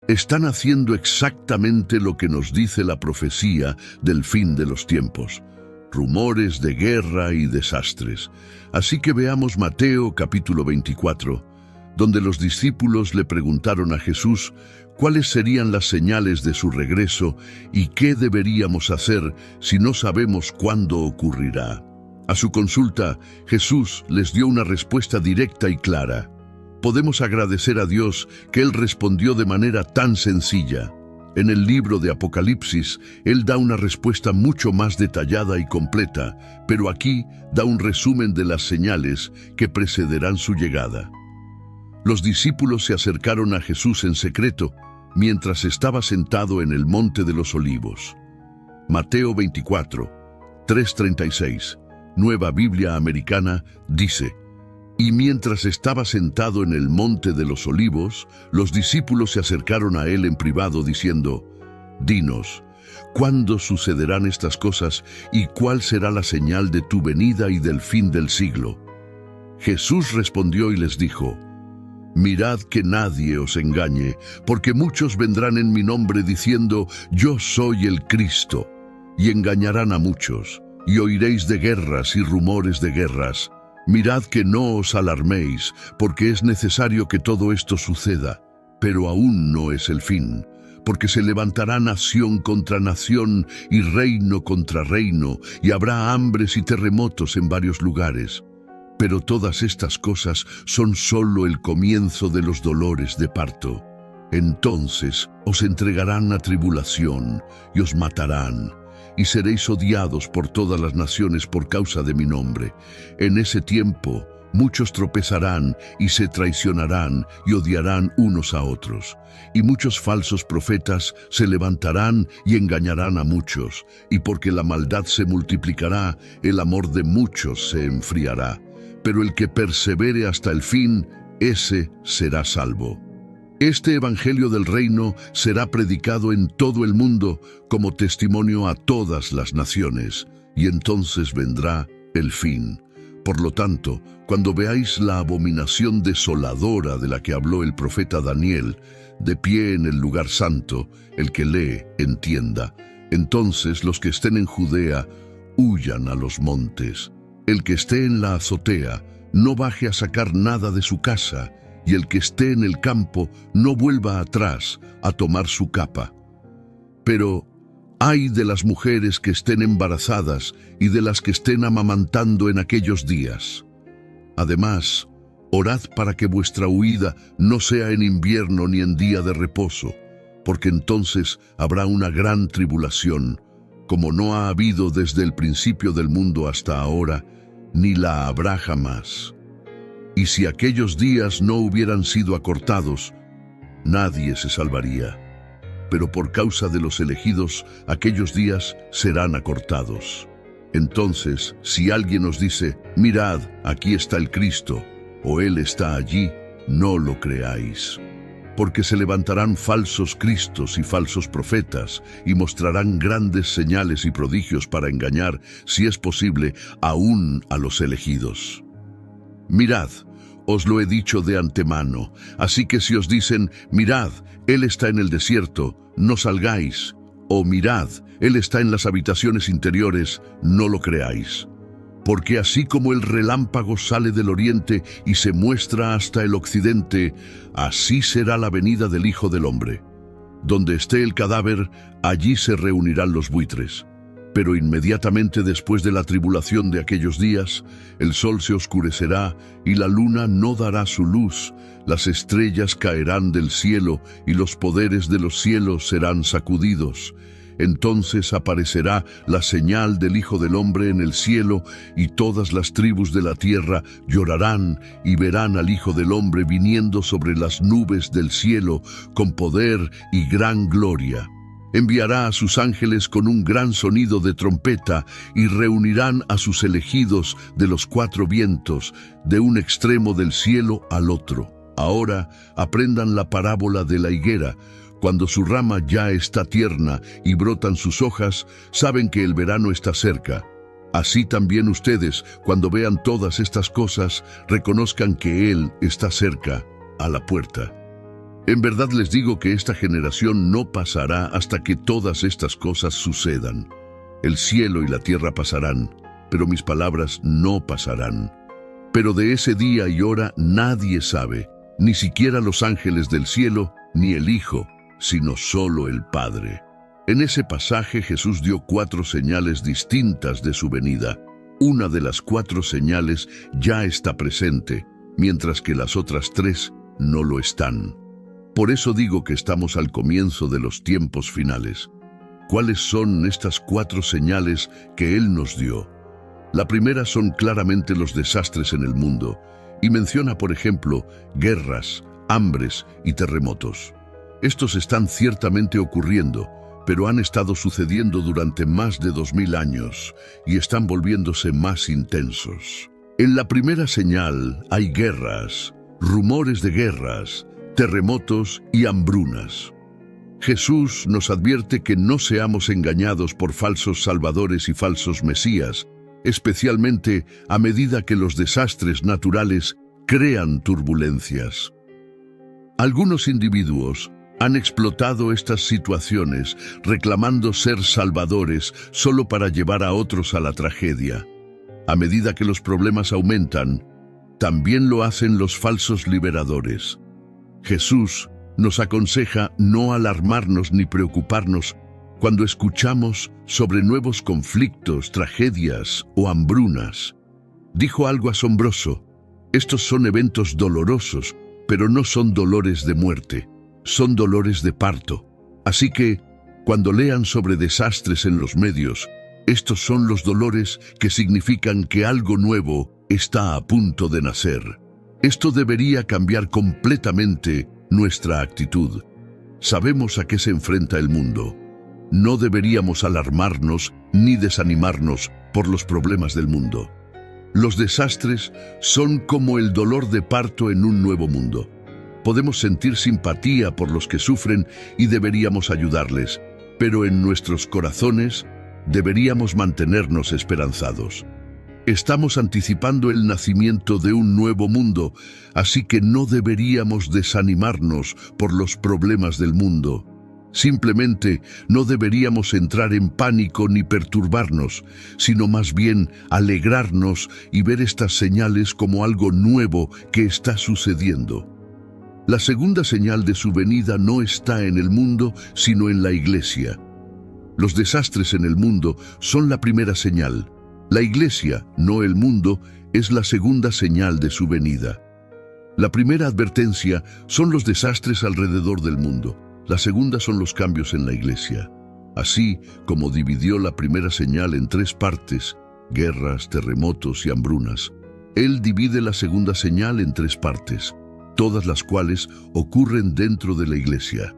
Están haciendo exactamente lo que nos dice la profecía del fin de los tiempos. Rumores de guerra y desastres. Así que veamos Mateo capítulo 24, donde los discípulos le preguntaron a Jesús cuáles serían las señales de su regreso y qué deberíamos hacer si no sabemos cuándo ocurrirá. A su consulta, Jesús les dio una respuesta directa y clara. Podemos agradecer a Dios que Él respondió de manera tan sencilla. En el libro de Apocalipsis, Él da una respuesta mucho más detallada y completa, pero aquí da un resumen de las señales que precederán su llegada. Los discípulos se acercaron a Jesús en secreto, mientras estaba sentado en el Monte de los Olivos. Mateo 24, 3:36, Nueva Biblia Americana, dice: Y mientras estaba sentado en el Monte de los Olivos, los discípulos se acercaron a él en privado diciendo: Dinos, ¿cuándo sucederán estas cosas y cuál será la señal de tu venida y del fin del siglo? Jesús respondió y les dijo: Mirad que nadie os engañe, porque muchos vendrán en mi nombre diciendo: Yo soy el Cristo, y engañarán a muchos, y oiréis de guerras y rumores de guerras. Mirad que no os alarméis, porque es necesario que todo esto suceda, pero aún no es el fin, porque se levantará nación contra nación y reino contra reino, y habrá hambres y terremotos en varios lugares. Pero todas estas cosas son solo el comienzo de los dolores de parto. Entonces os entregarán a tribulación y os matarán, y seréis odiados por todas las naciones por causa de mi nombre. En ese tiempo muchos tropezarán y se traicionarán y odiarán unos a otros. Y muchos falsos profetas se levantarán y engañarán a muchos. Y porque la maldad se multiplicará, el amor de muchos se enfriará. Pero el que persevere hasta el fin, ese será salvo. Este evangelio del reino será predicado en todo el mundo como testimonio a todas las naciones, y entonces vendrá el fin. Por lo tanto, cuando veáis la abominación desoladora de la que habló el profeta Daniel, de pie en el lugar santo, el que lee, entienda. Entonces los que estén en Judea, huyan a los montes. El que esté en la azotea, no baje a sacar nada de su casa, y el que esté en el campo no vuelva atrás a tomar su capa. Pero ay de las mujeres que estén embarazadas y de las que estén amamantando en aquellos días. Además, orad para que vuestra huida no sea en invierno ni en día de reposo, porque entonces habrá una gran tribulación, como no ha habido desde el principio del mundo hasta ahora, ni la habrá jamás. Y si aquellos días no hubieran sido acortados, nadie se salvaría. Pero por causa de los elegidos, aquellos días serán acortados. Entonces, si alguien os dice: mirad, aquí está el Cristo, o Él está allí, no lo creáis. Porque se levantarán falsos cristos y falsos profetas, y mostrarán grandes señales y prodigios para engañar, si es posible, aún a los elegidos. Mirad, os lo he dicho de antemano, así que si os dicen: mirad, Él está en el desierto, no salgáis, o mirad, Él está en las habitaciones interiores, no lo creáis. Porque así como el relámpago sale del oriente y se muestra hasta el occidente, así será la venida del Hijo del Hombre. Donde esté el cadáver, allí se reunirán los buitres. Pero inmediatamente después de la tribulación de aquellos días, el sol se oscurecerá y la luna no dará su luz, las estrellas caerán del cielo y los poderes de los cielos serán sacudidos. Entonces aparecerá la señal del Hijo del Hombre en el cielo, y todas las tribus de la tierra llorarán y verán al Hijo del Hombre viniendo sobre las nubes del cielo con poder y gran gloria. Enviará a sus ángeles con un gran sonido de trompeta y reunirán a sus elegidos de los cuatro vientos, de un extremo del cielo al otro. Ahora aprendan la parábola de la higuera. Cuando su rama ya está tierna y brotan sus hojas, saben que el verano está cerca. Así también ustedes, cuando vean todas estas cosas, reconozcan que Él está cerca, a la puerta. En verdad les digo que esta generación no pasará hasta que todas estas cosas sucedan. El cielo y la tierra pasarán, pero mis palabras no pasarán. Pero de ese día y hora nadie sabe, ni siquiera los ángeles del cielo, ni el Hijo, sino solo el Padre. En ese pasaje Jesús dio 4 señales distintas de su venida. Una de las 4 señales ya está presente, mientras que las otras 3 no lo están. Por eso digo que estamos al comienzo de los tiempos finales. ¿Cuáles son estas 4 señales que Él nos dio? La primera son claramente los desastres en el mundo, y menciona, por ejemplo, guerras, hambres y terremotos. Estos están ciertamente ocurriendo, pero han estado sucediendo durante más de 2000 años y están volviéndose más intensos. En la primera señal hay guerras, rumores de guerras, terremotos y hambrunas. Jesús nos advierte que no seamos engañados por falsos salvadores y falsos mesías, especialmente a medida que los desastres naturales crean turbulencias. Algunos individuos han explotado estas situaciones reclamando ser salvadores solo para llevar a otros a la tragedia. A medida que los problemas aumentan, también lo hacen los falsos liberadores. Jesús nos aconseja no alarmarnos ni preocuparnos cuando escuchamos sobre nuevos conflictos, tragedias o hambrunas. Dijo algo asombroso: estos son eventos dolorosos, pero no son dolores de muerte, son dolores de parto. Así que, cuando lean sobre desastres en los medios, estos son los dolores que significan que algo nuevo está a punto de nacer. Esto debería cambiar completamente nuestra actitud. Sabemos a qué se enfrenta el mundo. No deberíamos alarmarnos ni desanimarnos por los problemas del mundo. Los desastres son como el dolor de parto en un nuevo mundo. Podemos sentir simpatía por los que sufren y deberíamos ayudarles, pero en nuestros corazones deberíamos mantenernos esperanzados. Estamos anticipando el nacimiento de un nuevo mundo, así que no deberíamos desanimarnos por los problemas del mundo. Simplemente no deberíamos entrar en pánico ni perturbarnos, sino más bien alegrarnos y ver estas señales como algo nuevo que está sucediendo. La segunda señal de su venida no está en el mundo, sino en la Iglesia. Los desastres en el mundo son la primera señal. La Iglesia, no el mundo, es la segunda señal de su venida. La primera advertencia son los desastres alrededor del mundo. La segunda son los cambios en la Iglesia. Así como dividió la primera señal en 3 partes, guerras, terremotos y hambrunas, Él divide la segunda señal en 3 partes, todas las cuales ocurren dentro de la Iglesia.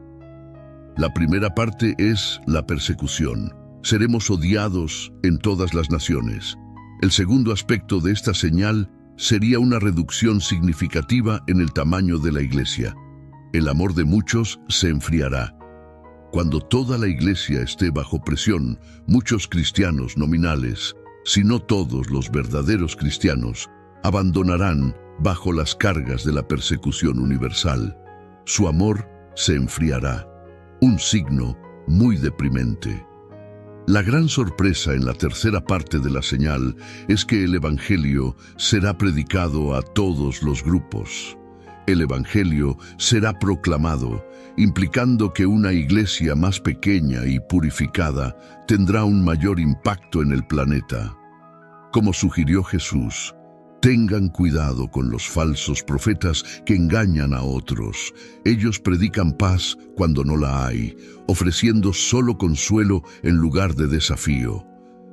La primera parte es la persecución. Seremos odiados en todas las naciones. El segundo aspecto de esta señal sería una reducción significativa en el tamaño de la Iglesia. El amor de muchos se enfriará. Cuando toda la Iglesia esté bajo presión, muchos cristianos nominales, si no todos los verdaderos cristianos, abandonarán bajo las cargas de la persecución universal. Su amor se enfriará. Un signo muy deprimente. La gran sorpresa en la tercera parte de la señal es que el Evangelio será predicado a todos los grupos. El Evangelio será proclamado, implicando que una iglesia más pequeña y purificada tendrá un mayor impacto en el planeta. Como sugirió Jesús, tengan cuidado con los falsos profetas que engañan a otros. Ellos predican paz cuando no la hay, ofreciendo solo consuelo en lugar de desafío.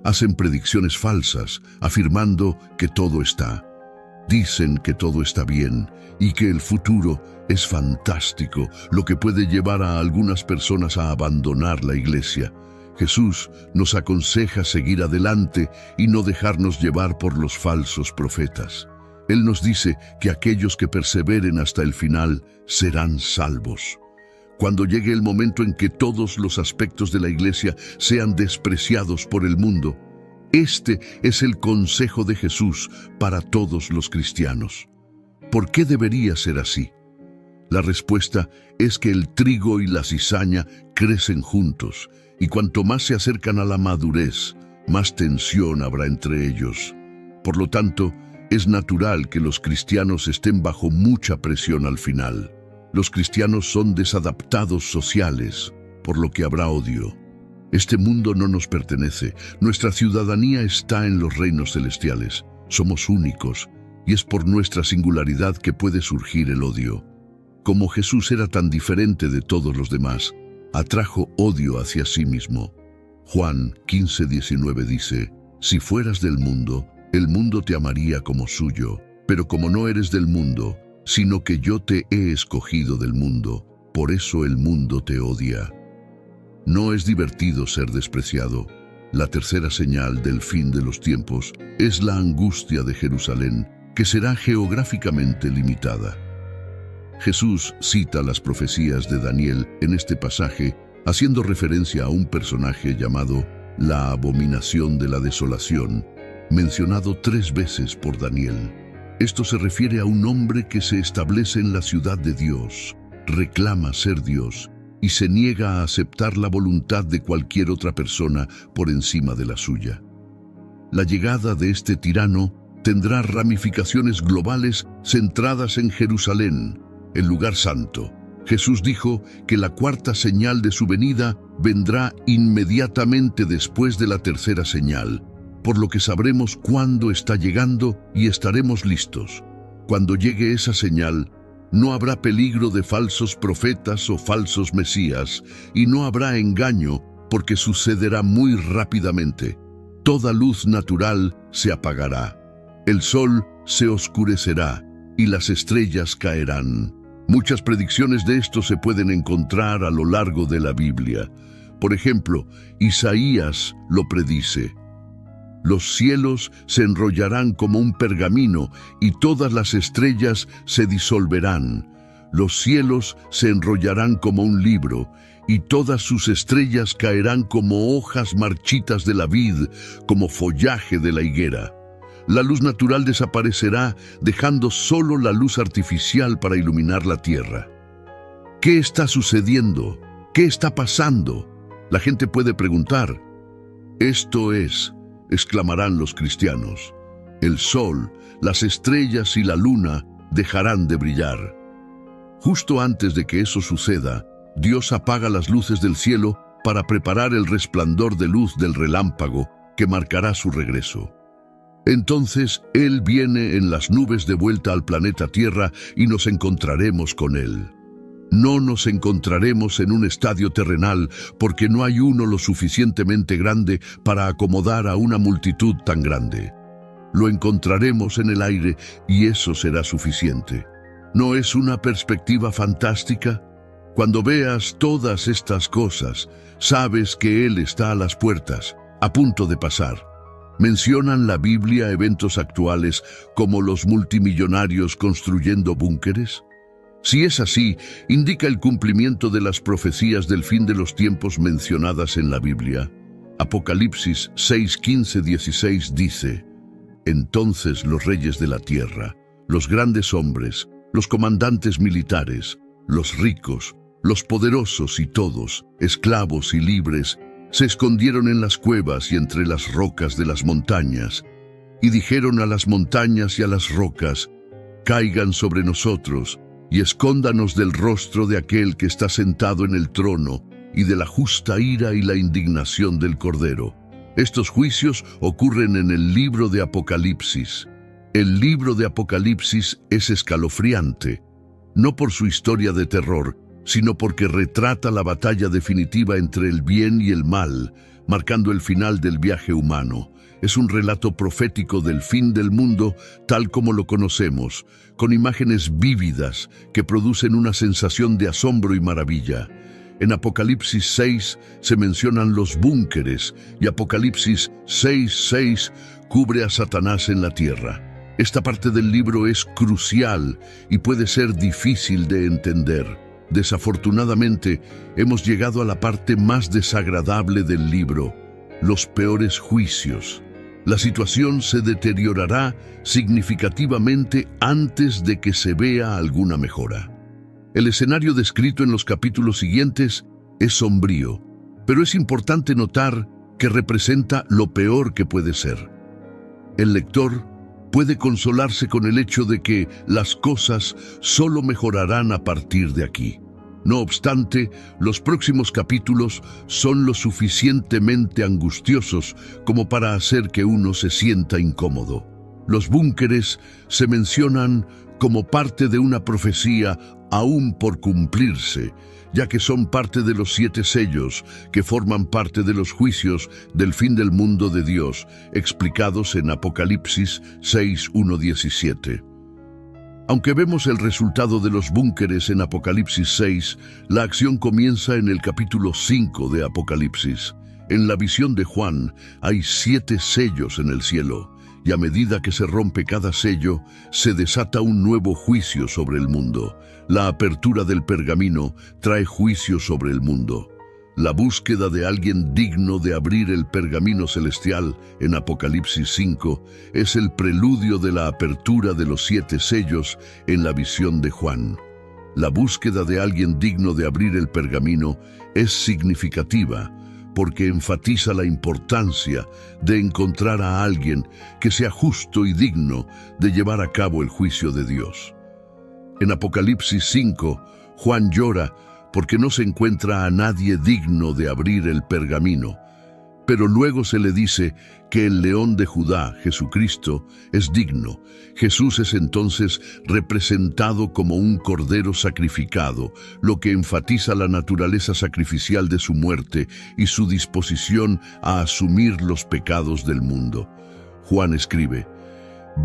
Hacen predicciones falsas, afirmando que todo está. Dicen que todo está bien y que el futuro es fantástico, lo que puede llevar a algunas personas a abandonar la iglesia. Jesús nos aconseja seguir adelante y no dejarnos llevar por los falsos profetas. Él nos dice que aquellos que perseveren hasta el final serán salvos. Cuando llegue el momento en que todos los aspectos de la iglesia sean despreciados por el mundo, este es el consejo de Jesús para todos los cristianos. ¿Por qué debería ser así? La respuesta es que el trigo y la cizaña crecen juntos, y cuanto más se acercan a la madurez, más tensión habrá entre ellos. Por lo tanto, es natural que los cristianos estén bajo mucha presión al final. Los cristianos son desadaptados sociales, por lo que habrá odio. Este mundo no nos pertenece. Nuestra ciudadanía está en los reinos celestiales. Somos únicos, y es por nuestra singularidad que puede surgir el odio. Como Jesús era tan diferente de todos los demás, atrajo odio hacia sí mismo. Juan 15:19 dice: «Si fueras del mundo, el mundo te amaría como suyo, pero como no eres del mundo, sino que yo te he escogido del mundo, por eso el mundo te odia». No es divertido ser despreciado. La tercera señal del fin de los tiempos es la angustia de Jerusalén, que será geográficamente limitada. Jesús cita las profecías de Daniel en este pasaje, haciendo referencia a un personaje llamado la abominación de la desolación, mencionado 3 veces por Daniel. Esto se refiere a un hombre que se establece en la ciudad de Dios, reclama ser Dios y se niega a aceptar la voluntad de cualquier otra persona por encima de la suya. La llegada de este tirano tendrá ramificaciones globales centradas en Jerusalén, el lugar santo. Jesús dijo que la cuarta señal de su venida vendrá inmediatamente después de la tercera señal, por lo que sabremos cuándo está llegando y estaremos listos. Cuando llegue esa señal, no habrá peligro de falsos profetas o falsos mesías, y no habrá engaño, porque sucederá muy rápidamente. Toda luz natural se apagará, el sol se oscurecerá y las estrellas caerán. Muchas predicciones de esto se pueden encontrar a lo largo de la Biblia. Por ejemplo, Isaías lo predice: «Los cielos se enrollarán como un pergamino y todas las estrellas se disolverán. Los cielos se enrollarán como un libro y todas sus estrellas caerán como hojas marchitas de la vid, como follaje de la higuera». La luz natural desaparecerá, dejando solo la luz artificial para iluminar la tierra. ¿Qué está sucediendo? ¿Qué está pasando? La gente puede preguntar. «Esto es», exclamarán los cristianos, «el sol, las estrellas y la luna dejarán de brillar». Justo antes de que eso suceda, Dios apaga las luces del cielo para preparar el resplandor de luz del relámpago que marcará su regreso. Entonces Él viene en las nubes de vuelta al planeta Tierra y nos encontraremos con Él. No nos encontraremos en un estadio terrenal porque no hay uno lo suficientemente grande para acomodar a una multitud tan grande. Lo encontraremos en el aire y eso será suficiente. ¿No es una perspectiva fantástica? Cuando veas todas estas cosas, sabes que Él está a las puertas, a punto de pasar. ¿Mencionan la Biblia eventos actuales como los multimillonarios construyendo búnkeres? Si es así, indica el cumplimiento de las profecías del fin de los tiempos mencionadas en la Biblia. Apocalipsis 6:15-16 dice: «Entonces los reyes de la tierra, los grandes hombres, los comandantes militares, los ricos, los poderosos y todos, esclavos y libres, se escondieron en las cuevas y entre las rocas de las montañas, y dijeron a las montañas y a las rocas: caigan sobre nosotros, y escóndanos del rostro de aquel que está sentado en el trono, y de la justa ira y la indignación del Cordero». Estos juicios ocurren en el libro de Apocalipsis. El libro de Apocalipsis es escalofriante, no por su historia de terror, sino porque retrata la batalla definitiva entre el bien y el mal, marcando el final del viaje humano. Es un relato profético del fin del mundo tal como lo conocemos, con imágenes vívidas que producen una sensación de asombro y maravilla. En Apocalipsis 6 se mencionan los búnkeres y Apocalipsis 6:6 cubre a Satanás en la tierra. Esta parte del libro es crucial y puede ser difícil de entender. Desafortunadamente, hemos llegado a la parte más desagradable del libro, los peores juicios. La situación se deteriorará significativamente antes de que se vea alguna mejora. El escenario descrito en los capítulos siguientes es sombrío, pero es importante notar que representa lo peor que puede ser. El lector puede consolarse con el hecho de que las cosas solo mejorarán a partir de aquí. No obstante, los próximos capítulos son lo suficientemente angustiosos como para hacer que uno se sienta incómodo. Los búnkeres se mencionan como parte de una profecía aún por cumplirse, ya que son parte de los 7 sellos que forman parte de los juicios del fin del mundo de Dios, explicados en Apocalipsis 6:1-17. Aunque vemos el resultado de los búnkeres en Apocalipsis 6, la acción comienza en el capítulo 5 de Apocalipsis. En la visión de Juan hay 7 sellos en el cielo, y a medida que se rompe cada sello, se desata un nuevo juicio sobre el mundo. La apertura del pergamino trae juicio sobre el mundo. La búsqueda de alguien digno de abrir el pergamino celestial en Apocalipsis 5 es el preludio de la apertura de los 7 sellos en la visión de Juan. La búsqueda de alguien digno de abrir el pergamino es significativa porque enfatiza la importancia de encontrar a alguien que sea justo y digno de llevar a cabo el juicio de Dios. En Apocalipsis 5, Juan llora porque no se encuentra a nadie digno de abrir el pergamino. Pero luego se le dice que el León de Judá, Jesucristo, es digno. Jesús es entonces representado como un cordero sacrificado, lo que enfatiza la naturaleza sacrificial de su muerte y su disposición a asumir los pecados del mundo. Juan escribe: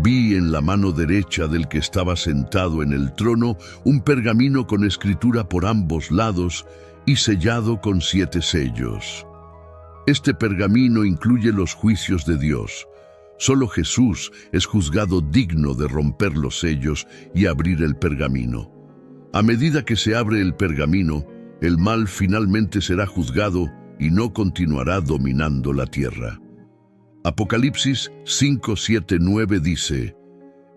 «Vi en la mano derecha del que estaba sentado en el trono un pergamino con escritura por ambos lados y sellado con 7 sellos». Este pergamino incluye los juicios de Dios. Solo Jesús es juzgado digno de romper los sellos y abrir el pergamino. A medida que se abre el pergamino, el mal finalmente será juzgado y no continuará dominando la tierra. Apocalipsis 5, 7, 9 dice: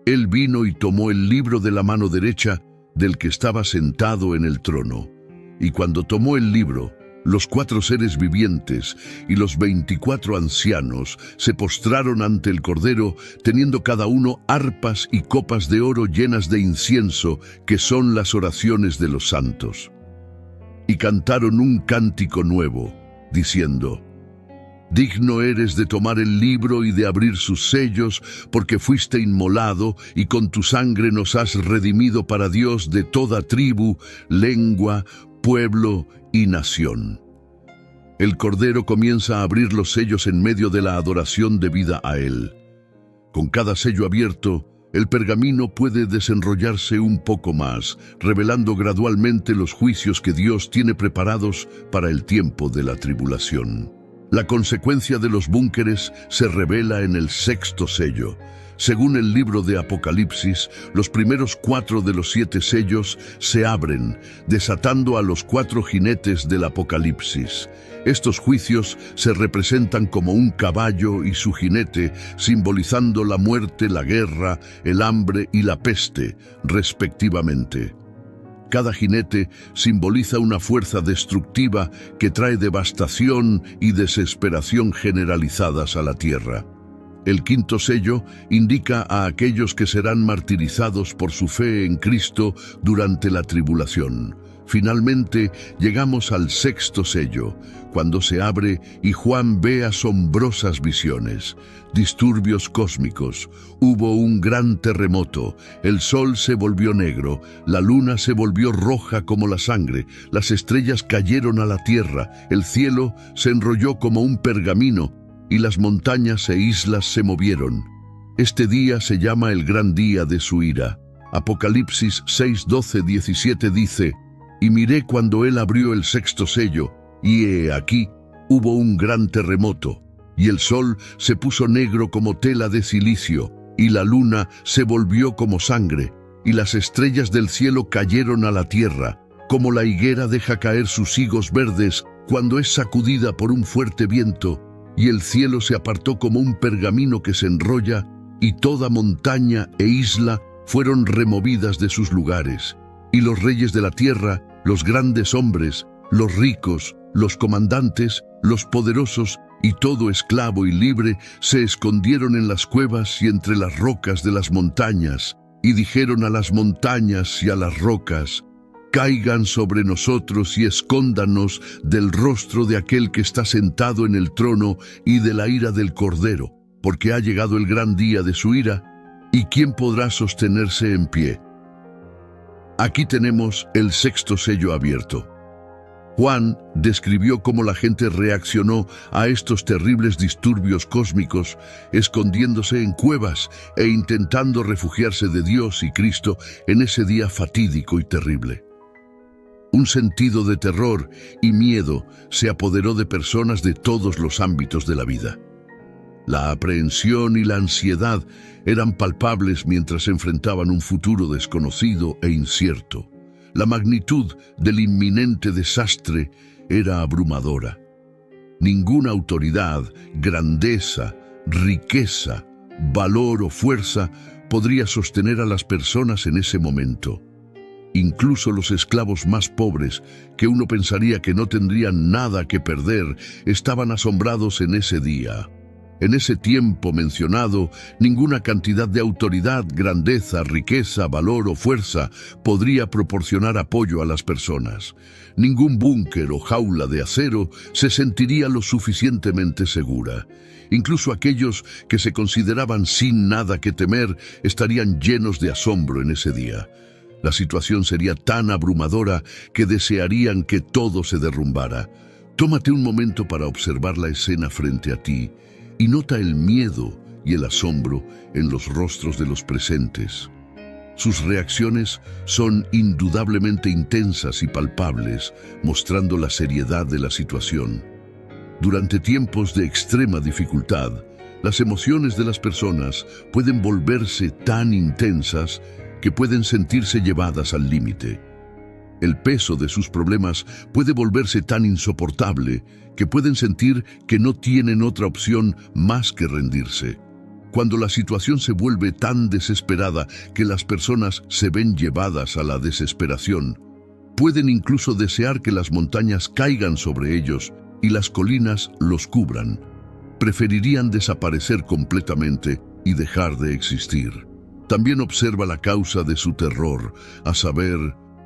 «Él vino y tomó el libro de la mano derecha del que estaba sentado en el trono. Y cuando tomó el libro, los 4 seres vivientes y los 24 ancianos se postraron ante el Cordero, teniendo cada uno arpas y copas de oro llenas de incienso, que son las oraciones de los santos. Y cantaron un cántico nuevo, diciendo: Digno eres de tomar el libro y de abrir sus sellos, porque fuiste inmolado y con tu sangre nos has redimido para Dios de toda tribu, lengua, pueblo y nación». El Cordero comienza a abrir los sellos en medio de la adoración debida a Él. Con cada sello abierto, el pergamino puede desenrollarse un poco más, revelando gradualmente los juicios que Dios tiene preparados para el tiempo de la tribulación. La consecuencia de los búnkeres se revela en el 6º sello. Según el libro de Apocalipsis, los primeros 4 de los 7 sellos se abren, desatando a los 4 jinetes del Apocalipsis. Estos juicios se representan como un caballo y su jinete, simbolizando la muerte, la guerra, el hambre y la peste, respectivamente. Cada jinete simboliza una fuerza destructiva que trae devastación y desesperación generalizadas a la tierra. El 5º sello indica a aquellos que serán martirizados por su fe en Cristo durante la tribulación. Finalmente, llegamos al 6º sello, cuando se abre y Juan ve asombrosas visiones, disturbios cósmicos. Hubo un gran terremoto, el sol se volvió negro, la luna se volvió roja como la sangre, las estrellas cayeron a la tierra, el cielo se enrolló como un pergamino, y las montañas e islas se movieron. Este día se llama el gran día de su ira. Apocalipsis 6, 12, 17 dice: «Y miré cuando él abrió el 6º sello, y he aquí, hubo un gran terremoto, y el sol se puso negro como tela de cilicio, y la luna se volvió como sangre, y las estrellas del cielo cayeron a la tierra, como la higuera deja caer sus higos verdes cuando es sacudida por un fuerte viento, y el cielo se apartó como un pergamino que se enrolla, y toda montaña e isla fueron removidas de sus lugares, y los reyes de la tierra, los grandes hombres, los ricos, los comandantes, los poderosos y todo esclavo y libre se escondieron en las cuevas y entre las rocas de las montañas, y dijeron a las montañas y a las rocas: caigan sobre nosotros y escóndanos del rostro de aquel que está sentado en el trono y de la ira del Cordero, porque ha llegado el gran día de su ira, ¿y quién podrá sostenerse en pie? Aquí tenemos el sexto sello abierto. Juan describió cómo la gente reaccionó a estos terribles disturbios cósmicos, escondiéndose en cuevas e intentando refugiarse de Dios y Cristo en ese día fatídico y terrible. Un sentido de terror y miedo se apoderó de personas de todos los ámbitos de la vida. La aprehensión y la ansiedad eran palpables mientras enfrentaban un futuro desconocido e incierto. La magnitud del inminente desastre era abrumadora. Ninguna autoridad, grandeza, riqueza, valor o fuerza podría sostener a las personas en ese momento. Incluso los esclavos más pobres, que uno pensaría que no tendrían nada que perder, estaban asombrados en ese día. En ese tiempo mencionado, ninguna cantidad de autoridad, grandeza, riqueza, valor o fuerza podría proporcionar apoyo a las personas. Ningún búnker o jaula de acero se sentiría lo suficientemente segura. Incluso aquellos que se consideraban sin nada que temer estarían llenos de asombro en ese día. La situación sería tan abrumadora que desearían que todo se derrumbara. Tómate un momento para observar la escena frente a ti y nota el miedo y el asombro en los rostros de los presentes. Sus reacciones son indudablemente intensas y palpables, mostrando la seriedad de la situación. Durante tiempos de extrema dificultad, las emociones de las personas pueden volverse tan intensas que pueden sentirse llevadas al límite. El peso de sus problemas puede volverse tan insoportable que pueden sentir que no tienen otra opción más que rendirse. Cuando la situación se vuelve tan desesperada que las personas se ven llevadas a la desesperación, pueden incluso desear que las montañas caigan sobre ellos y las colinas los cubran. Preferirían desaparecer completamente y dejar de existir. También observa la causa de su terror, a saber,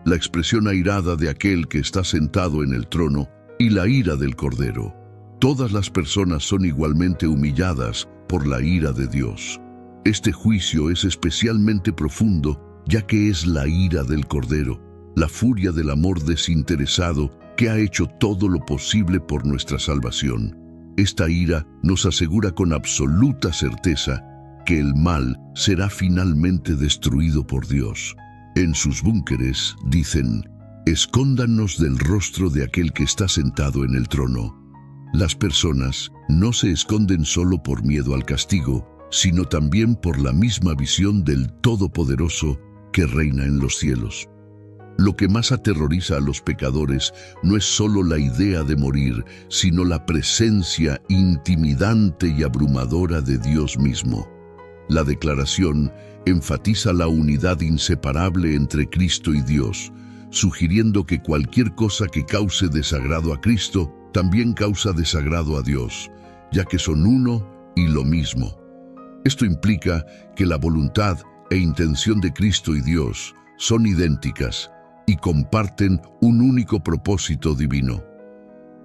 la expresión airada de aquel que está sentado en el trono y la ira del Cordero. Todas las personas son igualmente humilladas por la ira de Dios. Este juicio es especialmente profundo, ya que es la ira del Cordero, la furia del amor desinteresado que ha hecho todo lo posible por nuestra salvación. Esta ira nos asegura con absoluta certeza que el mal será finalmente destruido por Dios. En sus búnkeres dicen: escóndanos del rostro de aquel que está sentado en el trono. Las personas no se esconden solo por miedo al castigo, sino también por la misma visión del Todopoderoso que reina en los cielos. Lo que más aterroriza a los pecadores no es solo la idea de morir, sino la presencia intimidante y abrumadora de Dios mismo. La declaración enfatiza la unidad inseparable entre Cristo y Dios, sugiriendo que cualquier cosa que cause desagrado a Cristo también causa desagrado a Dios, ya que son uno y lo mismo. Esto implica que la voluntad e intención de Cristo y Dios son idénticas y comparten un único propósito divino.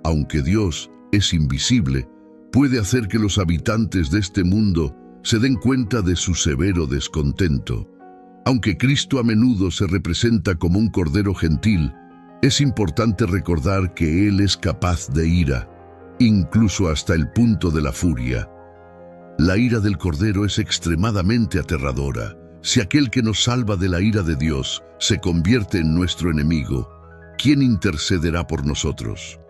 Aunque Dios es invisible, puede hacer que los habitantes de este mundo se den cuenta de su severo descontento. Aunque Cristo a menudo se representa como un cordero gentil, es importante recordar que Él es capaz de ira, incluso hasta el punto de la furia. La ira del Cordero es extremadamente aterradora. Si aquel que nos salva de la ira de Dios se convierte en nuestro enemigo, ¿quién intercederá por nosotros?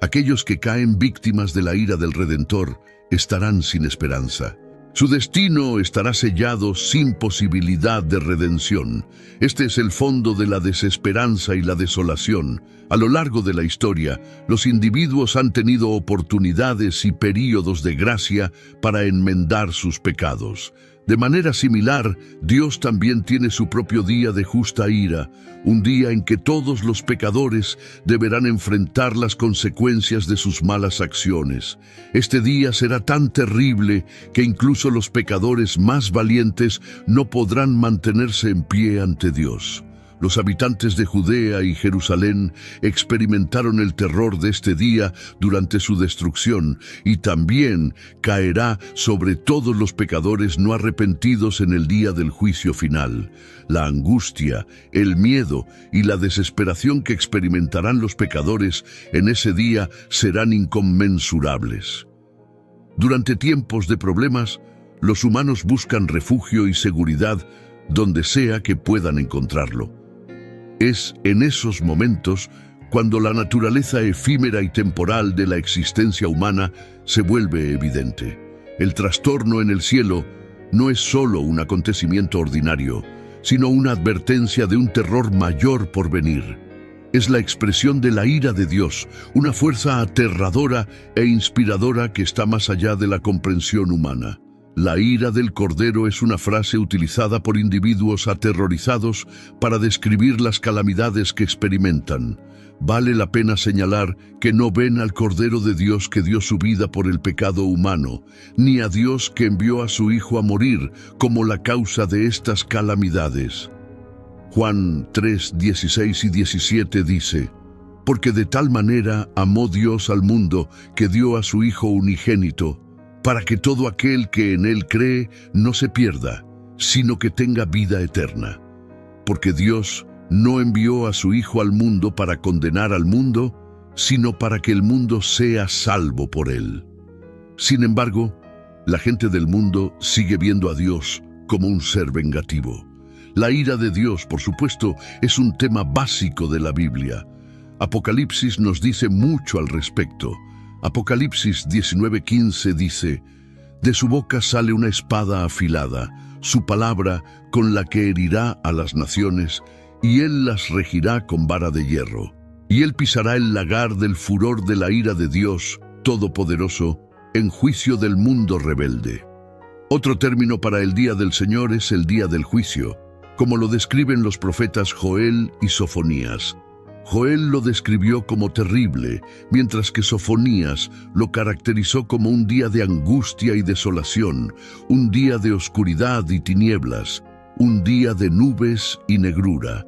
Aquellos que caen víctimas de la ira del Redentor estarán sin esperanza. Su destino estará sellado sin posibilidad de redención. Este es el fondo de la desesperanza y la desolación. A lo largo de la historia, los individuos han tenido oportunidades y períodos de gracia para enmendar sus pecados. De manera similar, Dios también tiene su propio día de justa ira, un día en que todos los pecadores deberán enfrentar las consecuencias de sus malas acciones. Este día será tan terrible que incluso los pecadores más valientes no podrán mantenerse en pie ante Dios. Los habitantes de Judea y Jerusalén experimentaron el terror de este día durante su destrucción y también caerá sobre todos los pecadores no arrepentidos en el día del juicio final. La angustia, el miedo y la desesperación que experimentarán los pecadores en ese día serán inconmensurables. Durante tiempos de problemas, los humanos buscan refugio y seguridad donde sea que puedan encontrarlo. Es en esos momentos cuando la naturaleza efímera y temporal de la existencia humana se vuelve evidente. El trastorno en el cielo no es solo un acontecimiento ordinario, sino una advertencia de un terror mayor por venir. Es la expresión de la ira de Dios, una fuerza aterradora e inspiradora que está más allá de la comprensión humana. La ira del Cordero es una frase utilizada por individuos aterrorizados para describir las calamidades que experimentan. Vale la pena señalar que no ven al Cordero de Dios que dio su vida por el pecado humano, ni a Dios que envió a su Hijo a morir como la causa de estas calamidades. Juan 3, 16 y 17 dice: «Porque de tal manera amó Dios al mundo que dio a su Hijo unigénito, para que todo aquel que en Él cree no se pierda, sino que tenga vida eterna. Porque Dios no envió a su Hijo al mundo para condenar al mundo, sino para que el mundo sea salvo por Él». Sin embargo, la gente del mundo sigue viendo a Dios como un ser vengativo. La ira de Dios, por supuesto, es un tema básico de la Biblia. Apocalipsis nos dice mucho al respecto. Apocalipsis 19:15 dice: «De su boca sale una espada afilada, su palabra con la que herirá a las naciones, y él las regirá con vara de hierro. Y él pisará el lagar del furor de la ira de Dios Todopoderoso, en juicio del mundo rebelde». Otro término para el día del Señor es el día del juicio, como lo describen los profetas Joel y Sofonías. Joel lo describió como terrible, mientras que Sofonías lo caracterizó como un día de angustia y desolación, un día de oscuridad y tinieblas, un día de nubes y negrura.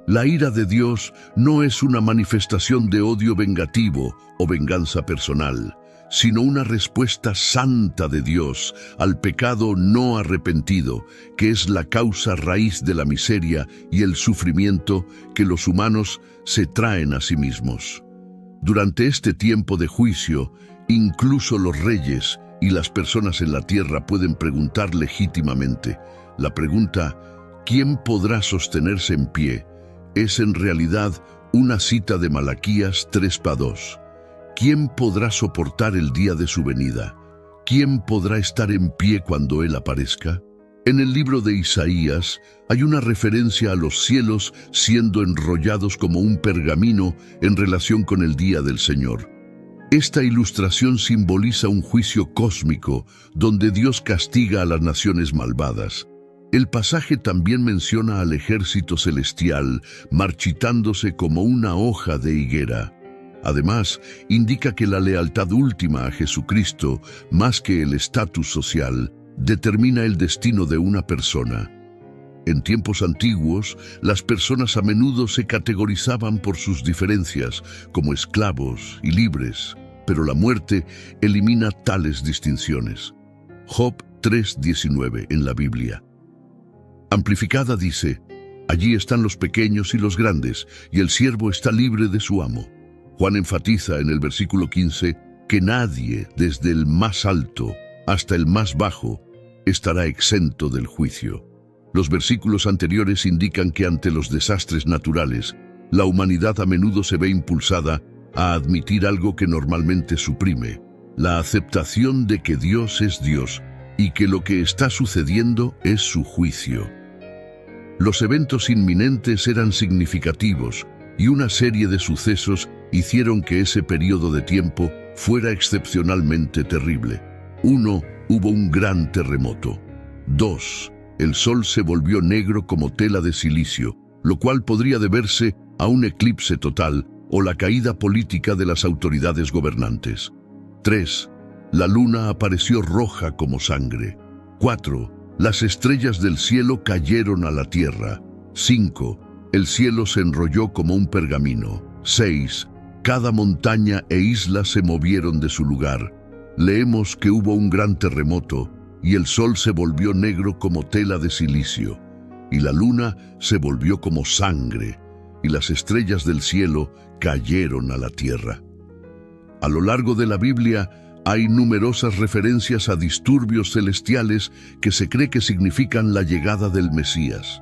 La ira de Dios no es una manifestación de odio vengativo o venganza personal, sino una respuesta santa de Dios al pecado no arrepentido, que es la causa raíz de la miseria y el sufrimiento que los humanos se traen a sí mismos. Durante este tiempo de juicio, incluso los reyes y las personas en la tierra pueden preguntar legítimamente. La pregunta, ¿quién podrá sostenerse en pie?, es en realidad una cita de Malaquías 3:2. ¿Quién podrá soportar el día de su venida? ¿Quién podrá estar en pie cuando Él aparezca? En el libro de Isaías hay una referencia a los cielos siendo enrollados como un pergamino en relación con el día del Señor. Esta ilustración simboliza un juicio cósmico donde Dios castiga a las naciones malvadas. El pasaje también menciona al ejército celestial marchitándose como una hoja de higuera. Además, indica que la lealtad última a Jesucristo, más que el estatus social, determina el destino de una persona. En tiempos antiguos, las personas a menudo se categorizaban por sus diferencias, como esclavos y libres, pero la muerte elimina tales distinciones. Job 3:19 en la Biblia. Amplificada dice: «Allí están los pequeños y los grandes, y el siervo está libre de su amo». Juan enfatiza en el versículo 15 que nadie, desde el más alto hasta el más bajo, estará exento del juicio. Los versículos anteriores indican que ante los desastres naturales, la humanidad a menudo se ve impulsada a admitir algo que normalmente suprime: la aceptación de que Dios es Dios y que lo que está sucediendo es su juicio. Los eventos inminentes eran significativos y una serie de sucesos hicieron que ese periodo de tiempo fuera excepcionalmente terrible. 1. Hubo un gran terremoto. 2. El sol se volvió negro como tela de silicio, lo cual podría deberse a un eclipse total o la caída política de las autoridades gobernantes. 3. La luna apareció roja como sangre. 4. Las estrellas del cielo cayeron a la tierra. 5. El cielo se enrolló como un pergamino. 6. Cada montaña e isla se movieron de su lugar. Leemos que hubo un gran terremoto, y el sol se volvió negro como tela de silicio, y la luna se volvió como sangre, y las estrellas del cielo cayeron a la tierra. A lo largo de la Biblia hay numerosas referencias a disturbios celestiales que se cree que significan la llegada del Mesías.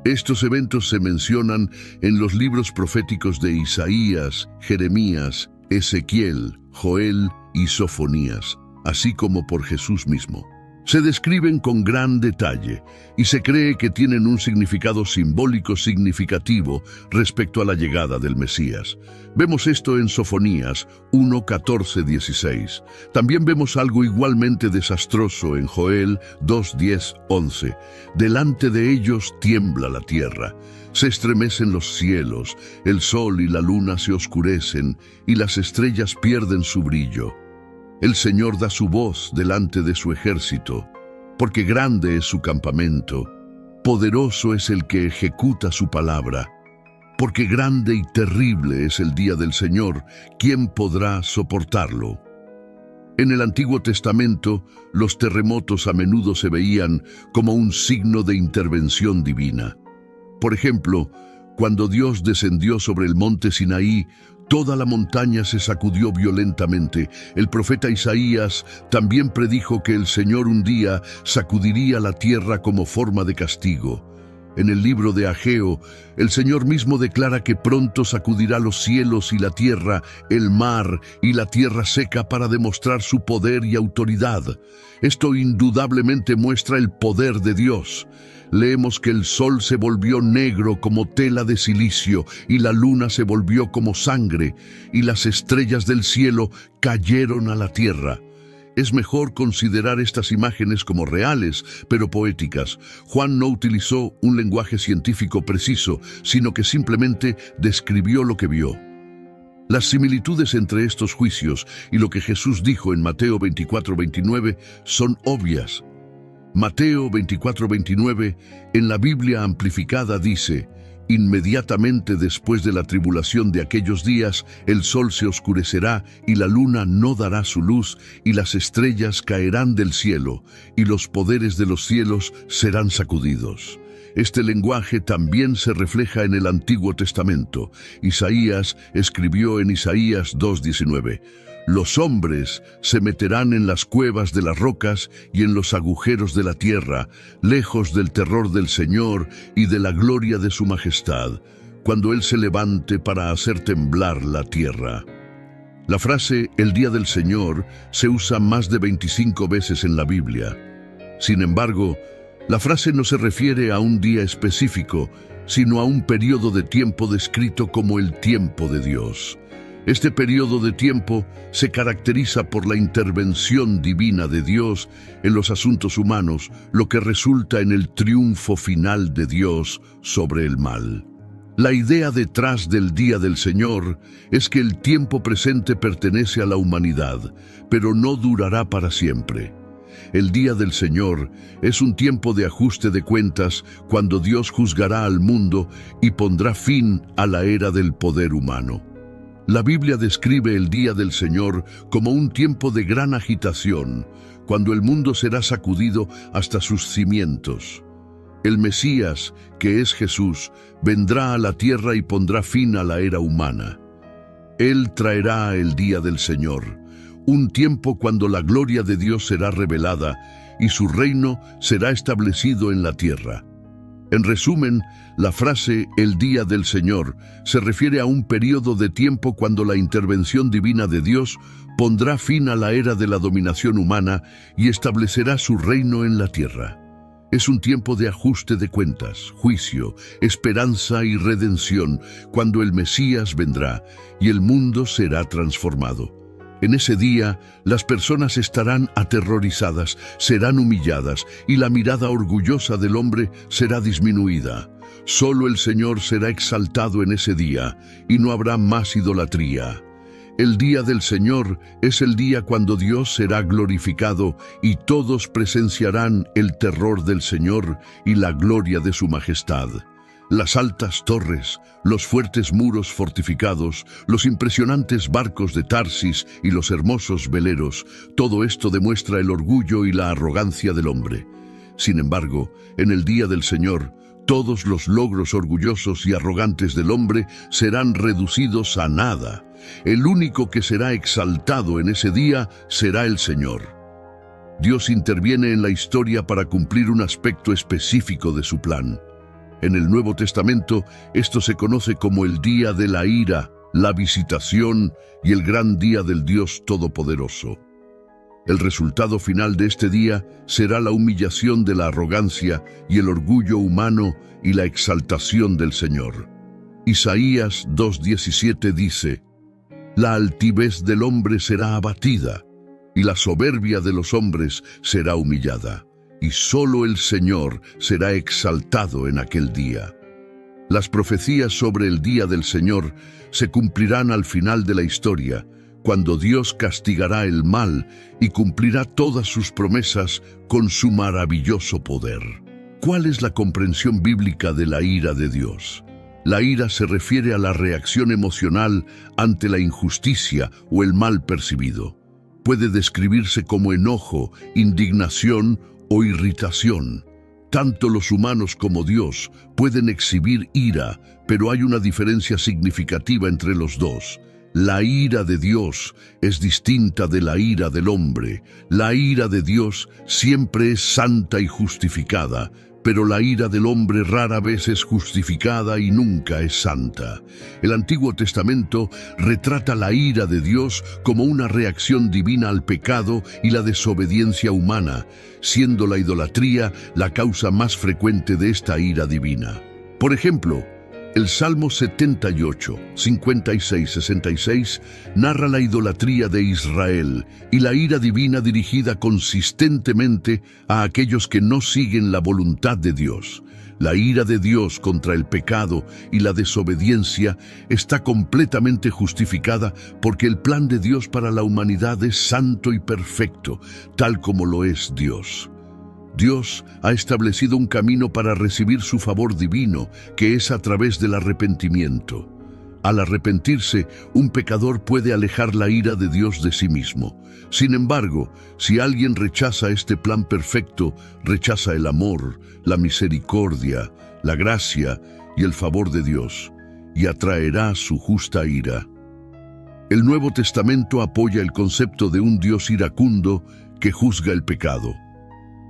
Estos eventos se mencionan en los libros proféticos de Isaías, Jeremías, Ezequiel, Joel y Sofonías, así como por Jesús mismo. Se describen con gran detalle y se cree que tienen un significado simbólico significativo respecto a la llegada del Mesías. Vemos esto en Sofonías 1, 14, 16. También vemos algo igualmente desastroso en Joel 2, 10, 11. Delante de ellos tiembla la tierra, se estremecen los cielos, el sol y la luna se oscurecen y las estrellas pierden su brillo. El Señor da su voz delante de su ejército, porque grande es su campamento, poderoso es el que ejecuta su palabra, porque grande y terrible es el día del Señor, ¿quién podrá soportarlo? En el Antiguo Testamento, los terremotos a menudo se veían como un signo de intervención divina. Por ejemplo, cuando Dios descendió sobre el monte Sinaí, toda la montaña se sacudió violentamente. El profeta Isaías también predijo que el Señor un día sacudiría la tierra como forma de castigo. En el libro de Ageo, el Señor mismo declara que pronto sacudirá los cielos y la tierra, el mar y la tierra seca para demostrar su poder y autoridad. Esto indudablemente muestra el poder de Dios. Leemos que el sol se volvió negro como tela de silicio y la luna se volvió como sangre y las estrellas del cielo cayeron a la tierra. Es mejor considerar estas imágenes como reales, pero poéticas. Juan no utilizó un lenguaje científico preciso, sino que simplemente describió lo que vio. Las similitudes entre estos juicios y lo que Jesús dijo en Mateo 24:29 son obvias. Mateo 24:29, en la Biblia amplificada dice: inmediatamente después de la tribulación de aquellos días, el sol se oscurecerá y la luna no dará su luz y las estrellas caerán del cielo y los poderes de los cielos serán sacudidos. Este lenguaje también se refleja en el Antiguo Testamento. Isaías escribió en Isaías 2:19: los hombres se meterán en las cuevas de las rocas y en los agujeros de la tierra, lejos del terror del Señor y de la gloria de su majestad, cuando Él se levante para hacer temblar la tierra. La frase «el día del Señor» se usa más de 25 veces en la Biblia. Sin embargo, la frase no se refiere a un día específico, sino a un periodo de tiempo descrito como el tiempo de Dios. Este periodo de tiempo se caracteriza por la intervención divina de Dios en los asuntos humanos, lo que resulta en el triunfo final de Dios sobre el mal. La idea detrás del Día del Señor es que el tiempo presente pertenece a la humanidad, pero no durará para siempre. El Día del Señor es un tiempo de ajuste de cuentas cuando Dios juzgará al mundo y pondrá fin a la era del poder humano. La Biblia describe el Día del Señor como un tiempo de gran agitación, cuando el mundo será sacudido hasta sus cimientos. El Mesías, que es Jesús, vendrá a la tierra y pondrá fin a la era humana. Él traerá el Día del Señor, un tiempo cuando la gloria de Dios será revelada y su reino será establecido en la tierra. En resumen, la frase «el día del Señor» se refiere a un periodo de tiempo cuando la intervención divina de Dios pondrá fin a la era de la dominación humana y establecerá su reino en la tierra. Es un tiempo de ajuste de cuentas, juicio, esperanza y redención, cuando el Mesías vendrá y el mundo será transformado. En ese día, las personas estarán aterrorizadas, serán humilladas, y la mirada orgullosa del hombre será disminuida. Solo el Señor será exaltado en ese día, y no habrá más idolatría. El día del Señor es el día cuando Dios será glorificado y todos presenciarán el terror del Señor y la gloria de su majestad. Las altas torres, los fuertes muros fortificados, los impresionantes barcos de Tarsis y los hermosos veleros, todo esto demuestra el orgullo y la arrogancia del hombre. Sin embargo, en el día del Señor, todos los logros orgullosos y arrogantes del hombre serán reducidos a nada. El único que será exaltado en ese día será el Señor. Dios interviene en la historia para cumplir un aspecto específico de su plan. En el Nuevo Testamento, esto se conoce como el día de la ira, la visitación y el gran día del Dios Todopoderoso. El resultado final de este día será la humillación de la arrogancia y el orgullo humano y la exaltación del Señor. Isaías 2:17 dice: «La altivez del hombre será abatida, y la soberbia de los hombres será humillada, y solo el Señor será exaltado en aquel día». Las profecías sobre el día del Señor se cumplirán al final de la historia, cuando Dios castigará el mal y cumplirá todas sus promesas con su maravilloso poder. ¿Cuál es la comprensión bíblica de la ira de Dios? La ira se refiere a la reacción emocional ante la injusticia o el mal percibido. Puede describirse como enojo, indignación o irritación. Tanto los humanos como Dios pueden exhibir ira, pero hay una diferencia significativa entre los dos. La ira de Dios es distinta de la ira del hombre. La ira de Dios siempre es santa y justificada, pero la ira del hombre rara vez es justificada y nunca es santa. El Antiguo Testamento retrata la ira de Dios como una reacción divina al pecado y la desobediencia humana, siendo la idolatría la causa más frecuente de esta ira divina. Por ejemplo, el Salmo 78, 56-66 narra la idolatría de Israel y la ira divina dirigida consistentemente a aquellos que no siguen la voluntad de Dios. La ira de Dios contra el pecado y la desobediencia está completamente justificada porque el plan de Dios para la humanidad es santo y perfecto, tal como lo es Dios. Dios ha establecido un camino para recibir su favor divino, que es a través del arrepentimiento. Al arrepentirse, un pecador puede alejar la ira de Dios de sí mismo. Sin embargo, si alguien rechaza este plan perfecto, rechaza el amor, la misericordia, la gracia y el favor de Dios, y atraerá su justa ira. El Nuevo Testamento apoya el concepto de un Dios iracundo que juzga el pecado.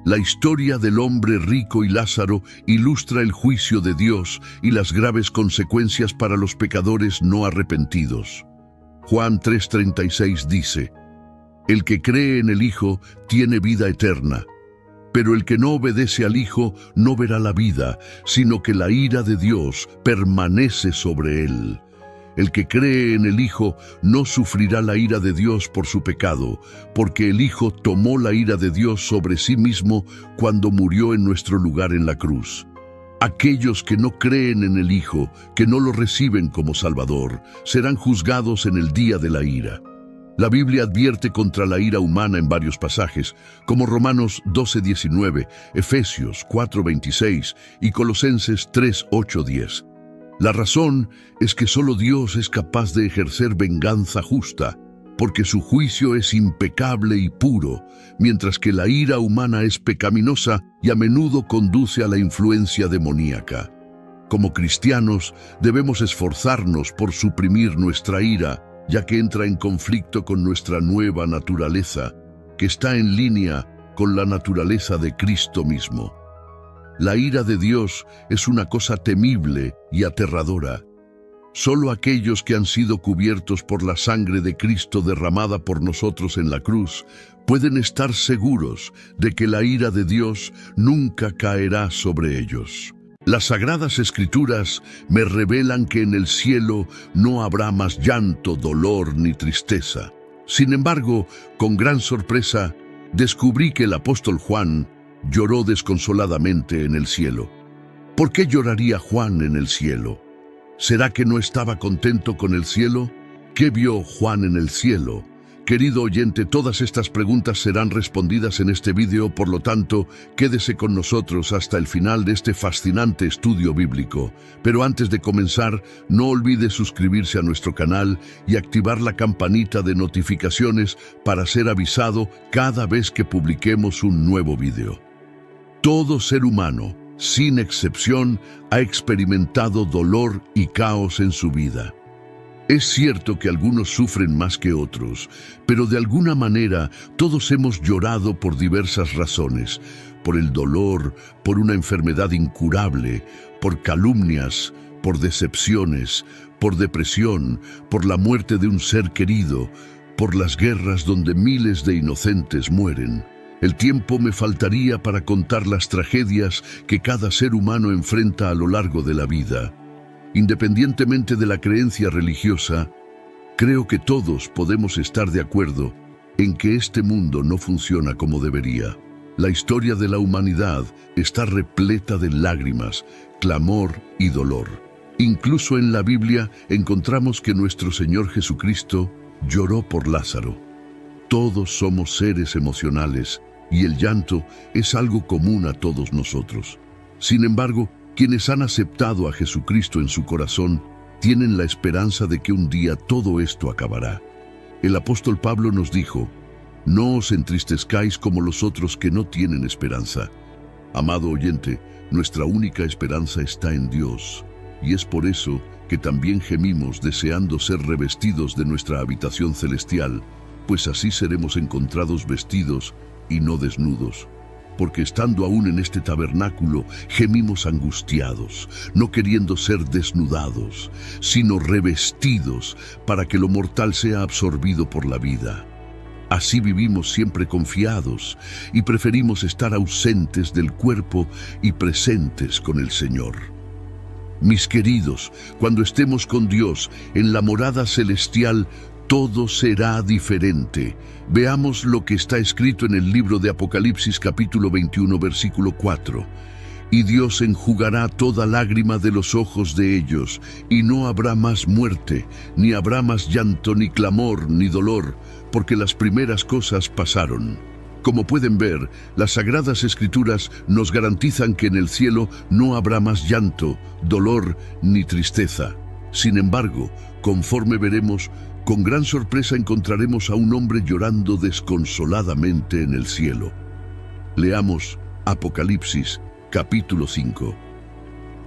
La historia del hombre rico y Lázaro ilustra el juicio de Dios y las graves consecuencias para los pecadores no arrepentidos. Juan 3:36 dice: «El que cree en el Hijo tiene vida eterna, pero el que no obedece al Hijo no verá la vida, sino que la ira de Dios permanece sobre él». El que cree en el Hijo no sufrirá la ira de Dios por su pecado, porque el Hijo tomó la ira de Dios sobre sí mismo cuando murió en nuestro lugar en la cruz. Aquellos que no creen en el Hijo, que no lo reciben como Salvador, serán juzgados en el día de la ira. La Biblia advierte contra la ira humana en varios pasajes, como Romanos 12:19, Efesios 4:26 y Colosenses 3:8-10. La razón es que solo Dios es capaz de ejercer venganza justa, porque su juicio es impecable y puro, mientras que la ira humana es pecaminosa y a menudo conduce a la influencia demoníaca. Como cristianos, debemos esforzarnos por suprimir nuestra ira, ya que entra en conflicto con nuestra nueva naturaleza, que está en línea con la naturaleza de Cristo mismo. La ira de Dios es una cosa temible y aterradora. Solo aquellos que han sido cubiertos por la sangre de Cristo derramada por nosotros en la cruz pueden estar seguros de que la ira de Dios nunca caerá sobre ellos. Las Sagradas Escrituras me revelan que en el cielo no habrá más llanto, dolor ni tristeza. Sin embargo, con gran sorpresa, descubrí que el apóstol Juan lloró desconsoladamente en el cielo. ¿Por qué lloraría Juan en el cielo? ¿Será que no estaba contento con el cielo? ¿Qué vio Juan en el cielo? Querido oyente, todas estas preguntas serán respondidas en este vídeo, por lo tanto, quédese con nosotros hasta el final de este fascinante estudio bíblico. Pero antes de comenzar, no olvide suscribirse a nuestro canal y activar la campanita de notificaciones para ser avisado cada vez que publiquemos un nuevo vídeo. Todo ser humano, sin excepción, ha experimentado dolor y caos en su vida. Es cierto que algunos sufren más que otros, pero de alguna manera todos hemos llorado por diversas razones, por el dolor, por una enfermedad incurable, por calumnias, por decepciones, por depresión, por la muerte de un ser querido, por las guerras donde miles de inocentes mueren. El tiempo me faltaría para contar las tragedias que cada ser humano enfrenta a lo largo de la vida. Independientemente de la creencia religiosa, creo que todos podemos estar de acuerdo en que este mundo no funciona como debería. La historia de la humanidad está repleta de lágrimas, clamor y dolor. Incluso en la Biblia encontramos que nuestro Señor Jesucristo lloró por Lázaro. Todos somos seres emocionales y el llanto es algo común a todos nosotros. Sin embargo, quienes han aceptado a Jesucristo en su corazón tienen la esperanza de que un día todo esto acabará. El apóstol Pablo nos dijo: «No os entristezcáis como los otros que no tienen esperanza». Amado oyente, nuestra única esperanza está en Dios, y es por eso que también gemimos deseando ser revestidos de nuestra habitación celestial, pues así seremos encontrados vestidos y no desnudos. Porque estando aún en este tabernáculo, gemimos angustiados, no queriendo ser desnudados, sino revestidos para que lo mortal sea absorbido por la vida. Así vivimos siempre confiados y preferimos estar ausentes del cuerpo y presentes con el Señor. Mis queridos, cuando estemos con Dios en la morada celestial, todo será diferente. Veamos lo que está escrito en el libro de Apocalipsis capítulo 21 versículo 4. «Y Dios enjugará toda lágrima de los ojos de ellos, y no habrá más muerte, ni habrá más llanto, ni clamor, ni dolor, porque las primeras cosas pasaron». Como pueden ver, las Sagradas Escrituras nos garantizan que en el cielo no habrá más llanto, dolor, ni tristeza. Sin embargo, conforme veremos, con gran sorpresa encontraremos a un hombre llorando desconsoladamente en el cielo. Leamos Apocalipsis, capítulo 5.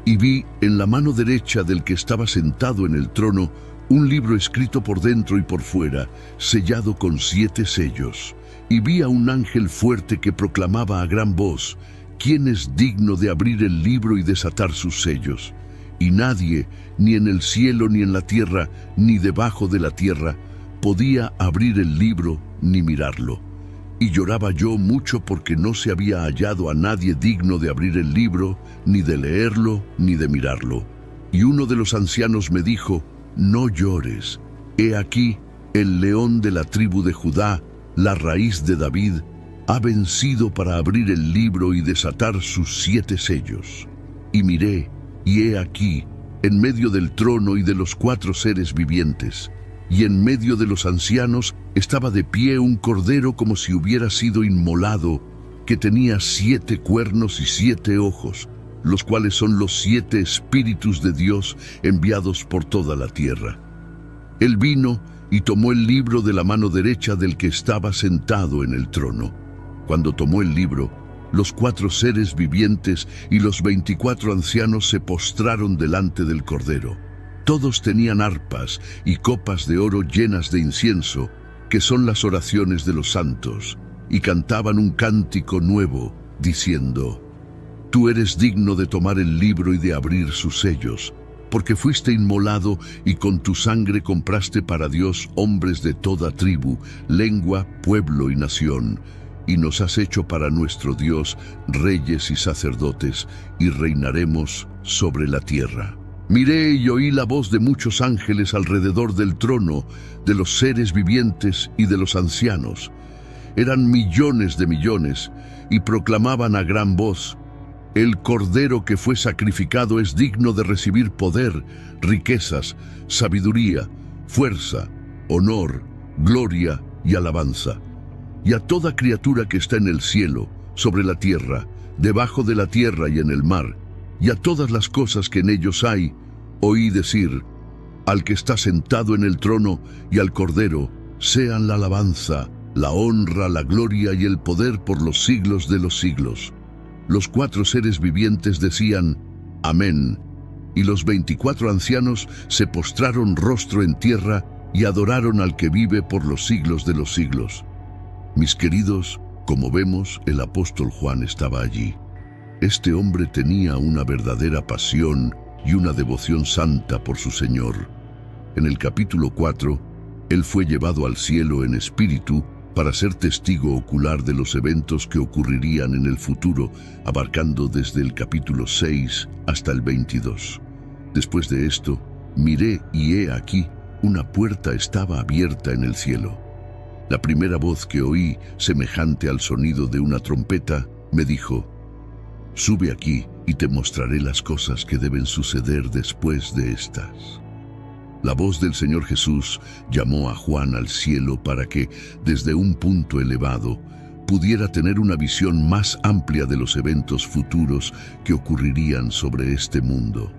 «Y vi en la mano derecha del que estaba sentado en el trono un libro escrito por dentro y por fuera, sellado con 7 sellos. Y vi a un ángel fuerte que proclamaba a gran voz: ¿Quién es digno de abrir el libro y desatar sus sellos? Y nadie, ni en el cielo, ni en la tierra, ni debajo de la tierra, podía abrir el libro ni mirarlo. Y lloraba yo mucho porque no se había hallado a nadie digno de abrir el libro, ni de leerlo, ni de mirarlo. Y uno de los ancianos me dijo: «No llores. He aquí, el león de la tribu de Judá, la raíz de David, ha vencido para abrir el libro y desatar sus 7 sellos». Y miré, y he aquí, en medio del trono y de los 4 seres vivientes, y en medio de los ancianos estaba de pie un cordero como si hubiera sido inmolado, que tenía 7 cuernos y 7 ojos, los cuales son los 7 espíritus de Dios enviados por toda la tierra. Él vino y tomó el libro de la mano derecha del que estaba sentado en el trono. Cuando tomó el libro, los 4 seres vivientes y los 24 ancianos se postraron delante del Cordero. Todos tenían arpas y copas de oro llenas de incienso, que son las oraciones de los santos, y cantaban un cántico nuevo, diciendo: «Tú eres digno de tomar el libro y de abrir sus sellos, porque fuiste inmolado y con tu sangre compraste para Dios hombres de toda tribu, lengua, pueblo y nación, y nos has hecho para nuestro Dios reyes y sacerdotes, y reinaremos sobre la tierra». Miré y oí la voz de muchos ángeles alrededor del trono, de los seres vivientes y de los ancianos. Eran millones de millones, y proclamaban a gran voz: el Cordero que fue sacrificado es digno de recibir poder, riquezas, sabiduría, fuerza, honor, gloria y alabanza. Y a toda criatura que está en el cielo, sobre la tierra, debajo de la tierra y en el mar, y a todas las cosas que en ellos hay, oí decir: al que está sentado en el trono y al Cordero, sean la alabanza, la honra, la gloria y el poder por los siglos de los siglos. Los 4 seres vivientes decían: Amén. Y los 24 ancianos se postraron rostro en tierra y adoraron al que vive por los siglos de los siglos. Mis queridos, como vemos, el apóstol Juan estaba allí. Este hombre tenía una verdadera pasión y una devoción santa por su Señor. En el capítulo 4, él fue llevado al cielo en espíritu para ser testigo ocular de los eventos que ocurrirían en el futuro, abarcando desde el capítulo 6 hasta el 22. Después de esto, miré y he aquí, una puerta estaba abierta en el cielo. La primera voz que oí, semejante al sonido de una trompeta, me dijo: sube aquí y te mostraré las cosas que deben suceder después de estas. La voz del Señor Jesús llamó a Juan al cielo para que, desde un punto elevado, pudiera tener una visión más amplia de los eventos futuros que ocurrirían sobre este mundo.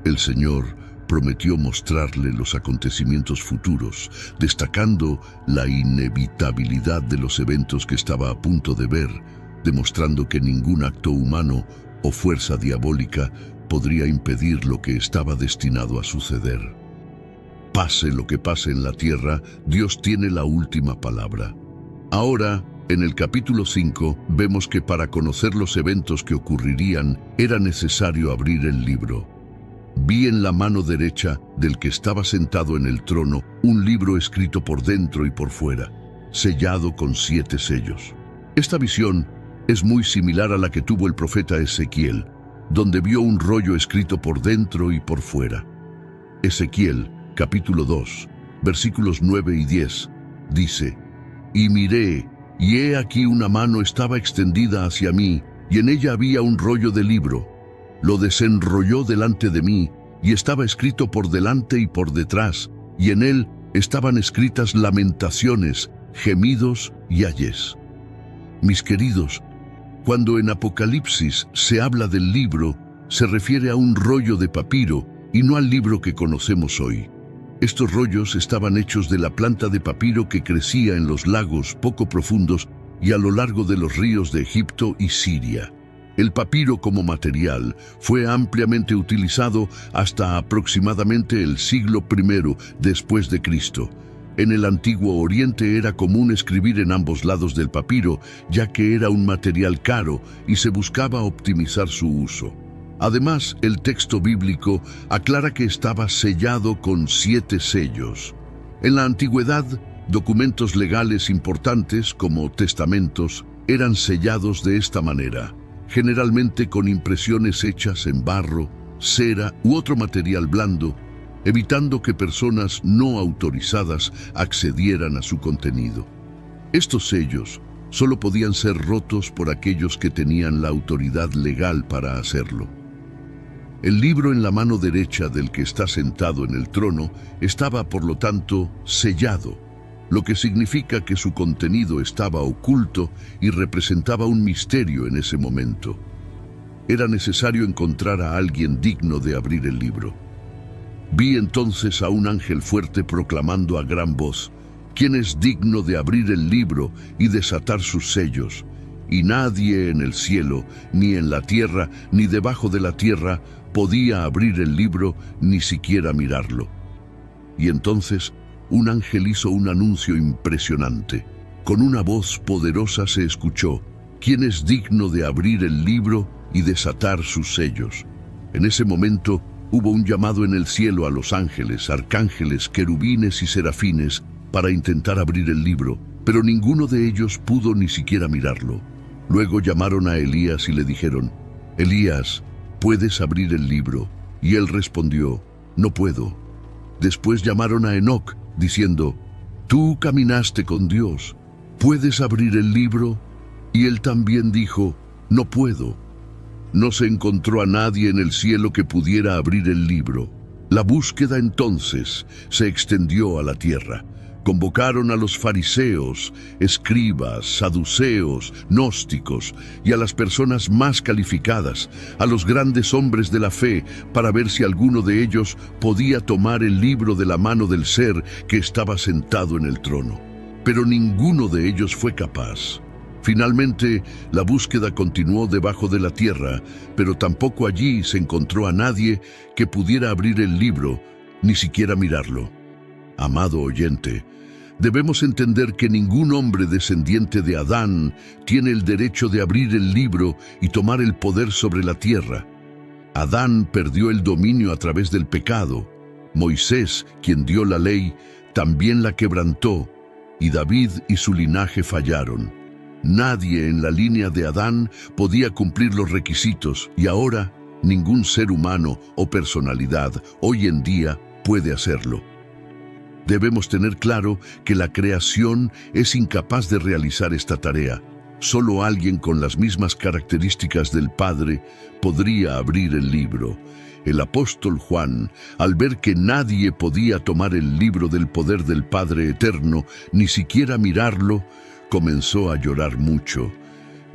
El Señor prometió mostrarle los acontecimientos futuros, destacando la inevitabilidad de los eventos que estaba a punto de ver, demostrando que ningún acto humano o fuerza diabólica podría impedir lo que estaba destinado a suceder. Pase lo que pase en la tierra, Dios tiene la última palabra. Ahora, en el capítulo 5, vemos que para conocer los eventos que ocurrirían, era necesario abrir el libro. Vi en la mano derecha del que estaba sentado en el trono un libro escrito por dentro y por fuera, sellado con 7 sellos. Esta visión es muy similar a la que tuvo el profeta Ezequiel, donde vio un rollo escrito por dentro y por fuera. Ezequiel, capítulo 2, versículos 9 y 10, dice: y miré, y he aquí una mano estaba extendida hacia mí, y en ella había un rollo de libro. Lo desenrolló delante de mí, y estaba escrito por delante y por detrás, y en él estaban escritas lamentaciones, gemidos y ayes. Mis queridos, cuando en Apocalipsis se habla del libro, se refiere a un rollo de papiro y no al libro que conocemos hoy. Estos rollos estaban hechos de la planta de papiro que crecía en los lagos poco profundos y a lo largo de los ríos de Egipto y Siria. El papiro como material fue ampliamente utilizado hasta aproximadamente el siglo I después de Cristo. En el Antiguo Oriente era común escribir en ambos lados del papiro, ya que era un material caro y se buscaba optimizar su uso. Además, el texto bíblico aclara que estaba sellado con 7 sellos. En la antigüedad, documentos legales importantes, como testamentos, eran sellados de esta manera, generalmente con impresiones hechas en barro, cera u otro material blando, evitando que personas no autorizadas accedieran a su contenido. Estos sellos solo podían ser rotos por aquellos que tenían la autoridad legal para hacerlo. El libro en la mano derecha del que está sentado en el trono estaba, por lo tanto, sellado, lo que significa que su contenido estaba oculto y representaba un misterio en ese momento. Era necesario encontrar a alguien digno de abrir el libro. Vi entonces a un ángel fuerte proclamando a gran voz: ¿quién es digno de abrir el libro y desatar sus sellos? Y nadie en el cielo, ni en la tierra, ni debajo de la tierra, podía abrir el libro ni siquiera mirarlo. Y entonces un ángel hizo un anuncio impresionante. Con una voz poderosa se escuchó: ¿quién es digno de abrir el libro y desatar sus sellos? En ese momento hubo un llamado en el cielo a los ángeles, arcángeles, querubines y serafines para intentar abrir el libro, pero ninguno de ellos pudo ni siquiera mirarlo. Luego llamaron a Elías y le dijeron: Elías, ¿puedes abrir el libro? Y él respondió, no puedo. Después llamaron a Enoc, diciendo, tú caminaste con Dios, ¿puedes abrir el libro? Y él también dijo, no puedo. No se encontró a nadie en el cielo que pudiera abrir el libro. La búsqueda entonces se extendió a la tierra. Convocaron a los fariseos, escribas, saduceos, gnósticos y a las personas más calificadas, a los grandes hombres de la fe, para ver si alguno de ellos podía tomar el libro de la mano del ser que estaba sentado en el trono. Pero ninguno de ellos fue capaz. Finalmente, la búsqueda continuó debajo de la tierra, pero tampoco allí se encontró a nadie que pudiera abrir el libro, ni siquiera mirarlo. Amado oyente, debemos entender que ningún hombre descendiente de Adán tiene el derecho de abrir el libro y tomar el poder sobre la tierra. Adán perdió el dominio a través del pecado. Moisés, quien dio la ley, también la quebrantó, y David y su linaje fallaron. Nadie en la línea de Adán podía cumplir los requisitos, y ahora ningún ser humano o personalidad hoy en día puede hacerlo. Debemos tener claro que la creación es incapaz de realizar esta tarea. Solo alguien con las mismas características del Padre podría abrir el libro. El apóstol Juan, al ver que nadie podía tomar el libro del poder del Padre Eterno, ni siquiera mirarlo, comenzó a llorar mucho.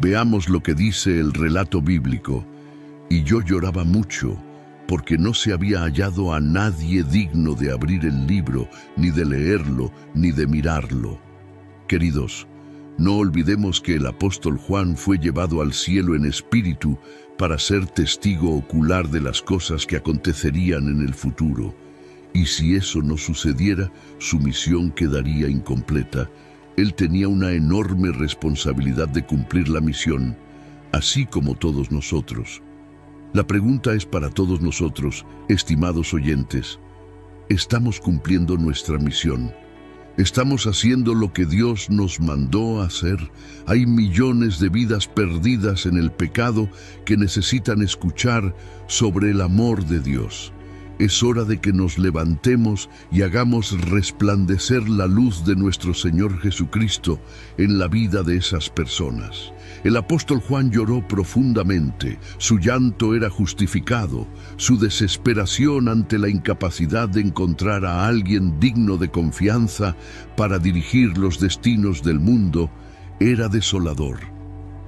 Veamos lo que dice el relato bíblico. Y yo lloraba mucho, porque no se había hallado a nadie digno de abrir el libro, ni de leerlo, ni de mirarlo. Queridos, no olvidemos que el apóstol Juan fue llevado al cielo en espíritu para ser testigo ocular de las cosas que acontecerían en el futuro. Y si eso no sucediera, su misión quedaría incompleta. Él tenía una enorme responsabilidad de cumplir la misión, así como todos nosotros. La pregunta es para todos nosotros, estimados oyentes. ¿Estamos cumpliendo nuestra misión? ¿Estamos haciendo lo que Dios nos mandó a hacer? Hay millones de vidas perdidas en el pecado que necesitan escuchar sobre el amor de Dios. Es hora de que nos levantemos y hagamos resplandecer la luz de nuestro Señor Jesucristo en la vida de esas personas. El apóstol Juan lloró profundamente, su llanto era justificado, su desesperación ante la incapacidad de encontrar a alguien digno de confianza para dirigir los destinos del mundo era desolador.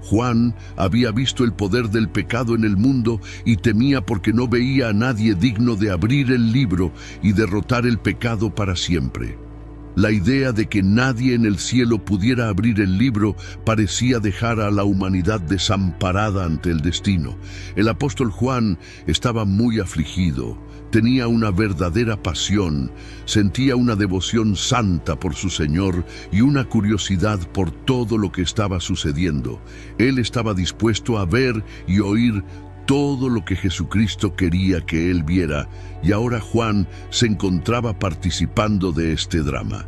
Juan había visto el poder del pecado en el mundo y temía porque no veía a nadie digno de abrir el libro y derrotar el pecado para siempre. La idea de que nadie en el cielo pudiera abrir el libro parecía dejar a la humanidad desamparada ante el destino. El apóstol Juan estaba muy afligido, tenía una verdadera pasión, sentía una devoción santa por su Señor y una curiosidad por todo lo que estaba sucediendo. Él estaba dispuesto a ver y oír todo lo que Jesucristo quería que él viera, y ahora Juan se encontraba participando de este drama.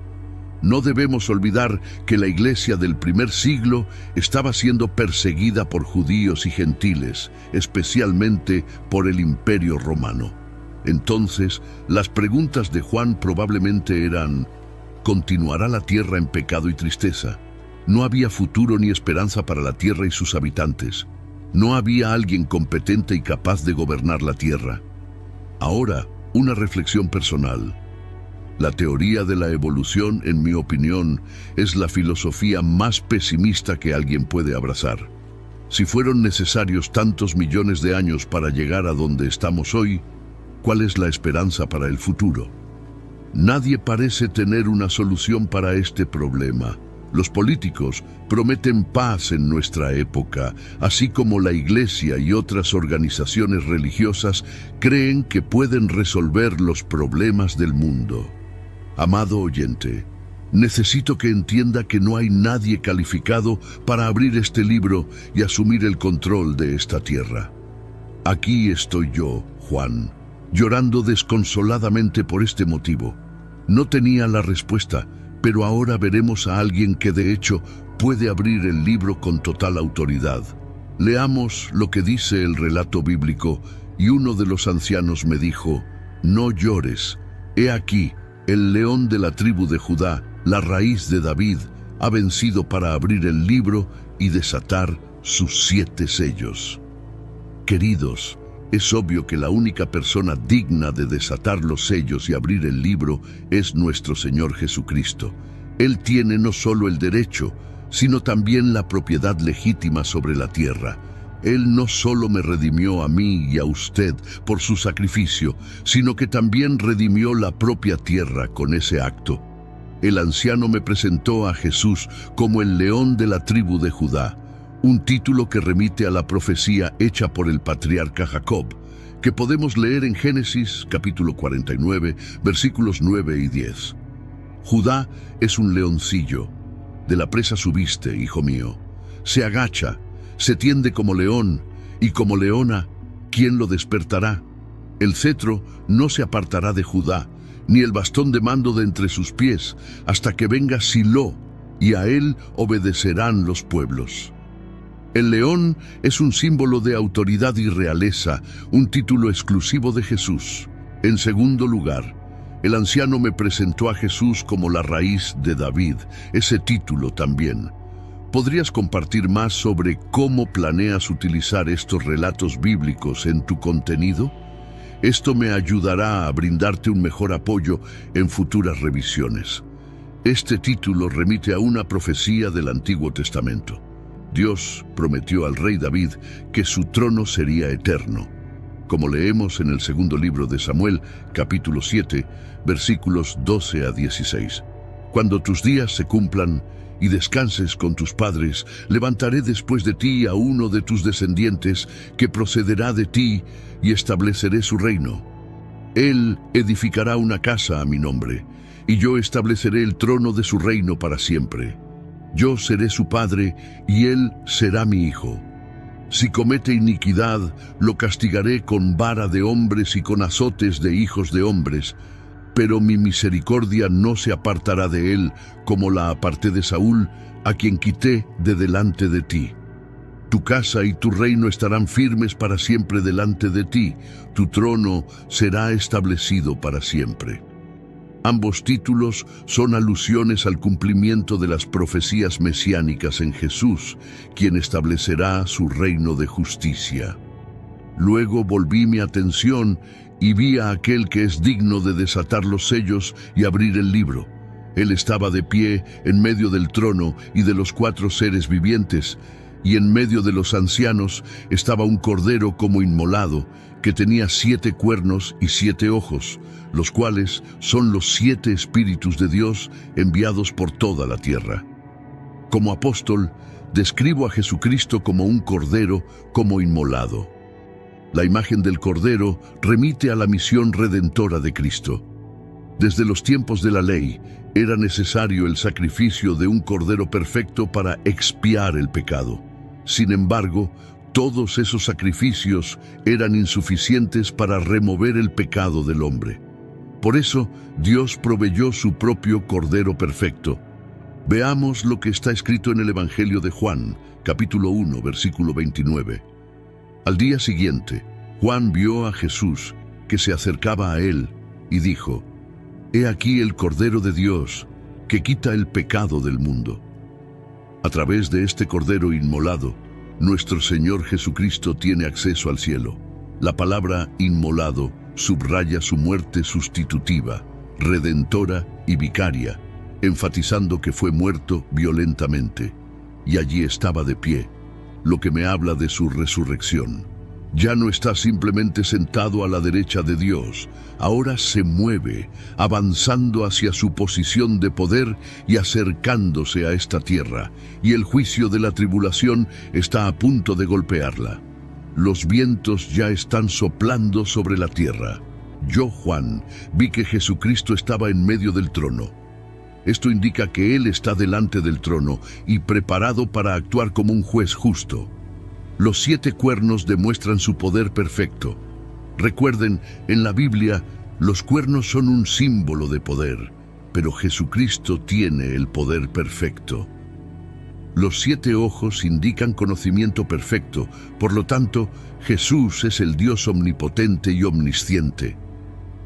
No debemos olvidar que la iglesia del primer siglo estaba siendo perseguida por judíos y gentiles, especialmente por el Imperio Romano. Entonces, las preguntas de Juan probablemente eran: ¿continuará la tierra en pecado y tristeza? No había futuro ni esperanza para la tierra y sus habitantes. No había alguien competente y capaz de gobernar la tierra. Ahora, una reflexión personal. La teoría de la evolución, en mi opinión, es la filosofía más pesimista que alguien puede abrazar. Si fueron necesarios tantos millones de años para llegar a donde estamos hoy, ¿cuál es la esperanza para el futuro? Nadie parece tener una solución para este problema. Los políticos prometen paz en nuestra época, así como la Iglesia y otras organizaciones religiosas creen que pueden resolver los problemas del mundo. Amado oyente, necesito que entienda que no hay nadie calificado para abrir este libro y asumir el control de esta tierra. Aquí estoy yo, Juan, llorando desconsoladamente por este motivo. No tenía la respuesta, pero ahora veremos a alguien que de hecho puede abrir el libro con total autoridad. Leamos lo que dice el relato bíblico y uno de los ancianos me dijo: «No llores, he aquí, el león de la tribu de Judá, la raíz de David, ha vencido para abrir el libro y desatar sus 7 sellos». Queridos, es obvio que la única persona digna de desatar los sellos y abrir el libro es nuestro Señor Jesucristo. Él tiene no solo el derecho, sino también la propiedad legítima sobre la tierra. Él no solo me redimió a mí y a usted por su sacrificio, sino que también redimió la propia tierra con ese acto. El anciano me presentó a Jesús como el león de la tribu de Judá, un título que remite a la profecía hecha por el patriarca Jacob, que podemos leer en Génesis capítulo 49, versículos 9 y 10. Judá es un leoncillo. De la presa subiste, hijo mío. Se agacha, se tiende como león, y como leona, ¿quién lo despertará? El cetro no se apartará de Judá, ni el bastón de mando de entre sus pies, hasta que venga Silo, y a él obedecerán los pueblos. El león es un símbolo de autoridad y realeza, un título exclusivo de Jesús. En segundo lugar, el anciano me presentó a Jesús como la raíz de David, ese título también. ¿Podrías compartir más sobre cómo planeas utilizar estos relatos bíblicos en tu contenido? Esto me ayudará a brindarte un mejor apoyo en futuras revisiones. Este título remite a una profecía del Antiguo Testamento. Dios prometió al rey David que su trono sería eterno, como leemos en el segundo libro de Samuel, capítulo 7, versículos 12 a 16. Cuando tus días se cumplan y descanses con tus padres, levantaré después de ti a uno de tus descendientes que procederá de ti y estableceré su reino. Él edificará una casa a mi nombre, y yo estableceré el trono de su reino para siempre. Yo seré su padre y él será mi hijo. Si comete iniquidad, lo castigaré con vara de hombres y con azotes de hijos de hombres, pero mi misericordia no se apartará de él, como la aparté de Saúl, a quien quité de delante de ti. Tu casa y tu reino estarán firmes para siempre delante de ti, tu trono será establecido para siempre. Ambos títulos son alusiones al cumplimiento de las profecías mesiánicas en Jesús, quien establecerá su reino de justicia. Luego volví mi atención y vi a aquel que es digno de desatar los sellos y abrir el libro. Él estaba de pie en medio del trono y de los 4 seres vivientes, y en medio de los ancianos estaba un cordero como inmolado, que tenía 7 cuernos y 7 ojos, los cuales son los 7 espíritus de Dios enviados por toda la tierra. Como apóstol, describo a Jesucristo como un cordero, como inmolado. La imagen del cordero remite a la misión redentora de Cristo. Desde los tiempos de la ley, era necesario el sacrificio de un cordero perfecto para expiar el pecado. Sin embargo, todos esos sacrificios eran insuficientes para remover el pecado del hombre. Por eso, Dios proveyó su propio Cordero perfecto. Veamos lo que está escrito en el Evangelio de Juan, capítulo 1, versículo 29. Al día siguiente, Juan vio a Jesús, que se acercaba a él, y dijo: «He aquí el Cordero de Dios, que quita el pecado del mundo». A través de este Cordero inmolado, nuestro Señor Jesucristo tiene acceso al cielo. La palabra inmolado subraya su muerte sustitutiva, redentora y vicaria, enfatizando que fue muerto violentamente, y allí estaba de pie, lo que me habla de su resurrección. Ya no está simplemente sentado a la derecha de Dios, ahora se mueve, avanzando hacia su posición de poder y acercándose a esta tierra, y el juicio de la tribulación está a punto de golpearla. Los vientos ya están soplando sobre la tierra. Yo, Juan, vi que Jesucristo estaba en medio del trono. Esto indica que Él está delante del trono y preparado para actuar como un juez justo. Los 7 cuernos demuestran su poder perfecto. Recuerden, en la Biblia, los cuernos son un símbolo de poder, pero Jesucristo tiene el poder perfecto. Los 7 ojos indican conocimiento perfecto, por lo tanto, Jesús es el Dios omnipotente y omnisciente.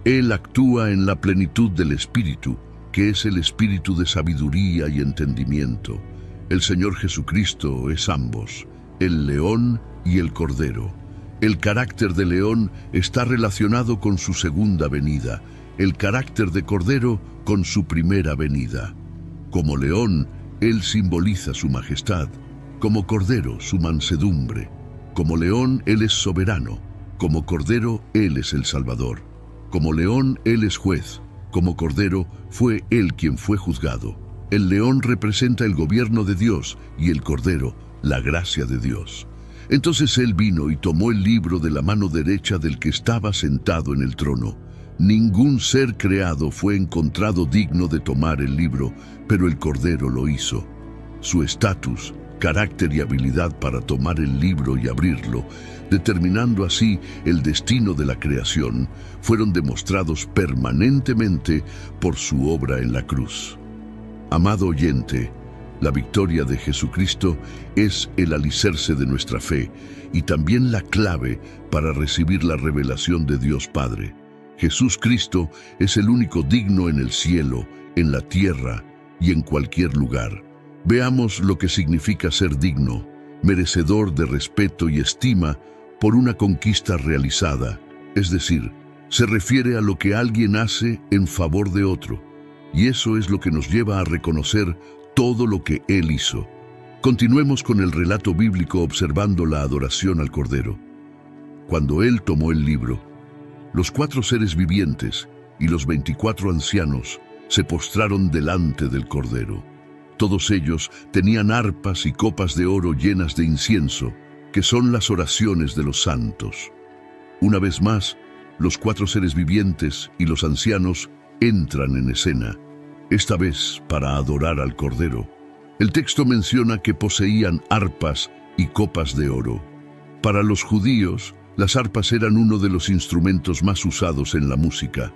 Él actúa en la plenitud del Espíritu, que es el espíritu de sabiduría y entendimiento. El Señor Jesucristo es ambos, el león y el cordero. El carácter de león está relacionado con su segunda venida, el carácter de cordero con su primera venida. Como león, él simboliza su majestad, como cordero su mansedumbre. Como león, él es soberano, como cordero, él es el Salvador. Como león, él es juez, como cordero, fue él quien fue juzgado. El león representa el gobierno de Dios y el cordero, la gracia de Dios. Entonces él vino y tomó el libro de la mano derecha del que estaba sentado en el trono. Ningún ser creado fue encontrado digno de tomar el libro, pero el Cordero lo hizo. Su estatus, carácter y habilidad para tomar el libro y abrirlo, determinando así el destino de la creación, fueron demostrados permanentemente por su obra en la cruz. Amado oyente, la victoria de Jesucristo es el alicerce de nuestra fe y también la clave para recibir la revelación de Dios Padre. Jesús Cristo es el único digno en el cielo, en la tierra y en cualquier lugar. Veamos lo que significa ser digno, merecedor de respeto y estima por una conquista realizada, es decir, se refiere a lo que alguien hace en favor de otro, y eso es lo que nos lleva a reconocer todo lo que Él hizo. Continuemos con el relato bíblico observando la adoración al Cordero. Cuando Él tomó el libro, los 4 seres vivientes y los 24 ancianos se postraron delante del Cordero. Todos ellos tenían arpas y copas de oro llenas de incienso, que son las oraciones de los santos. Una vez más, los 4 seres vivientes y los ancianos entran en escena, esta vez para adorar al Cordero. El texto menciona que poseían arpas y copas de oro. Para los judíos, las arpas eran uno de los instrumentos más usados en la música.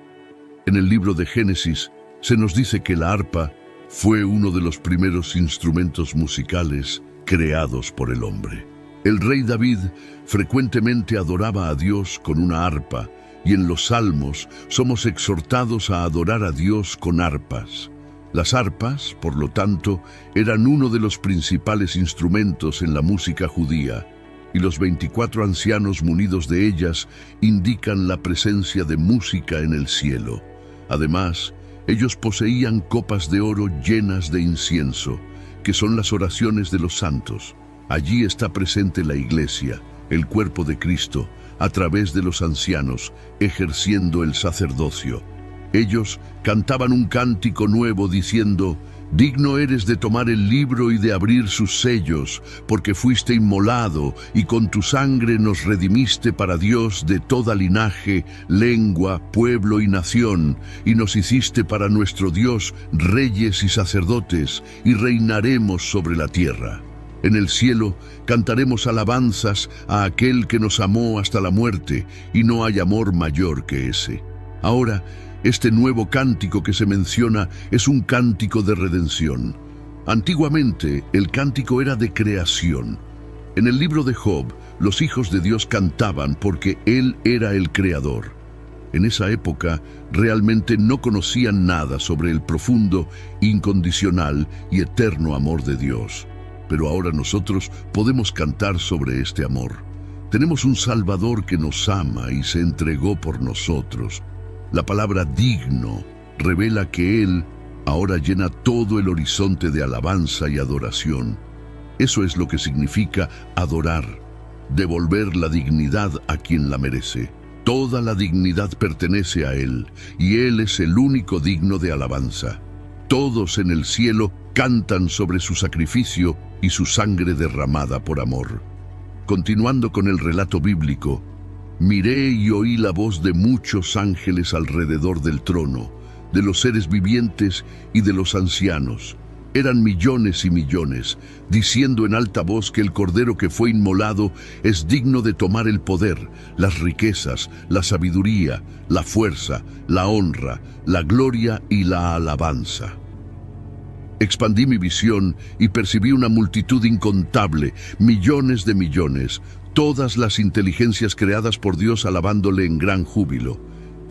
En el libro de Génesis se nos dice que la arpa fue uno de los primeros instrumentos musicales creados por el hombre. El rey David frecuentemente adoraba a Dios con una arpa, y en los Salmos somos exhortados a adorar a Dios con arpas. Las arpas, por lo tanto, eran uno de los principales instrumentos en la música judía, y los 24 ancianos munidos de ellas indican la presencia de música en el cielo. Además, ellos poseían copas de oro llenas de incienso, que son las oraciones de los santos. Allí está presente la Iglesia, el cuerpo de Cristo, a través de los ancianos, ejerciendo el sacerdocio. Ellos cantaban un cántico nuevo diciendo: «Digno eres de tomar el libro y de abrir sus sellos, porque fuiste inmolado y con tu sangre nos redimiste para Dios de toda linaje, lengua, pueblo y nación, y nos hiciste para nuestro Dios reyes y sacerdotes, y reinaremos sobre la tierra». En el cielo cantaremos alabanzas a aquel que nos amó hasta la muerte, y no hay amor mayor que ese. Ahora, este nuevo cántico que se menciona es un cántico de redención. Antiguamente, el cántico era de creación. En el libro de Job, los hijos de Dios cantaban porque Él era el creador. En esa época, realmente no conocían nada sobre el profundo, incondicional y eterno amor de Dios. Pero ahora nosotros podemos cantar sobre este amor. Tenemos un Salvador que nos ama y se entregó por nosotros. La palabra digno revela que Él ahora llena todo el horizonte de alabanza y adoración. Eso es lo que significa adorar, devolver la dignidad a quien la merece. Toda la dignidad pertenece a Él, y Él es el único digno de alabanza. Todos en el cielo cantan sobre su sacrificio y su sangre derramada por amor. Continuando con el relato bíblico, miré y oí la voz de muchos ángeles alrededor del trono, de los seres vivientes y de los ancianos. Eran millones y millones, diciendo en alta voz que el Cordero que fue inmolado es digno de tomar el poder, las riquezas, la sabiduría, la fuerza, la honra, la gloria y la alabanza. Expandí mi visión y percibí una multitud incontable, millones de millones, todas las inteligencias creadas por Dios alabándole en gran júbilo.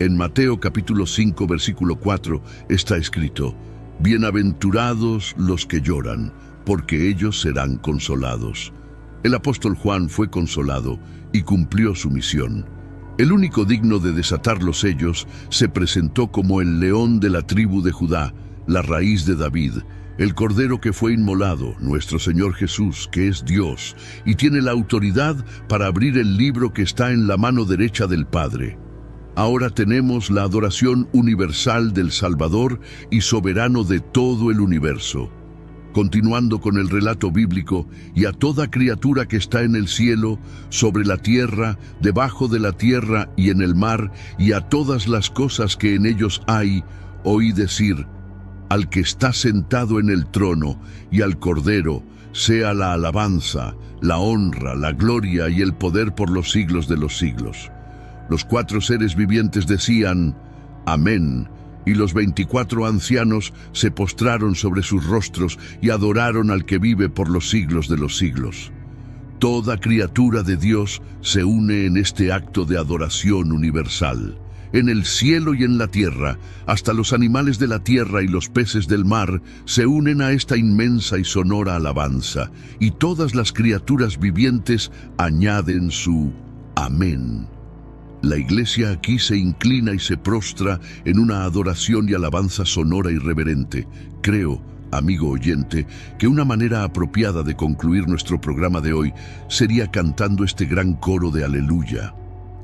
En Mateo capítulo 5, versículo 4 está escrito: Bienaventurados los que lloran, porque ellos serán consolados. El apóstol Juan fue consolado y cumplió su misión. El único digno de desatar los sellos se presentó como el león de la tribu de Judá, la raíz de David, el Cordero que fue inmolado, nuestro Señor Jesús, que es Dios, y tiene la autoridad para abrir el libro que está en la mano derecha del Padre. Ahora tenemos la adoración universal del Salvador y soberano de todo el universo. Continuando con el relato bíblico, y a toda criatura que está en el cielo, sobre la tierra, debajo de la tierra y en el mar, y a todas las cosas que en ellos hay, oí decir: al que está sentado en el trono y al Cordero, sea la alabanza, la honra, la gloria y el poder por los siglos de los siglos. Los 4 seres vivientes decían: Amén. Y los 24 ancianos se postraron sobre sus rostros y adoraron al que vive por los siglos de los siglos. Toda criatura de Dios se une en este acto de adoración universal. En el cielo y en la tierra, hasta los animales de la tierra y los peces del mar se unen a esta inmensa y sonora alabanza, y todas las criaturas vivientes añaden su amén. La iglesia aquí se inclina y se prostra en una adoración y alabanza sonora y reverente. Creo, amigo oyente, que una manera apropiada de concluir nuestro programa de hoy sería cantando este gran coro de aleluya.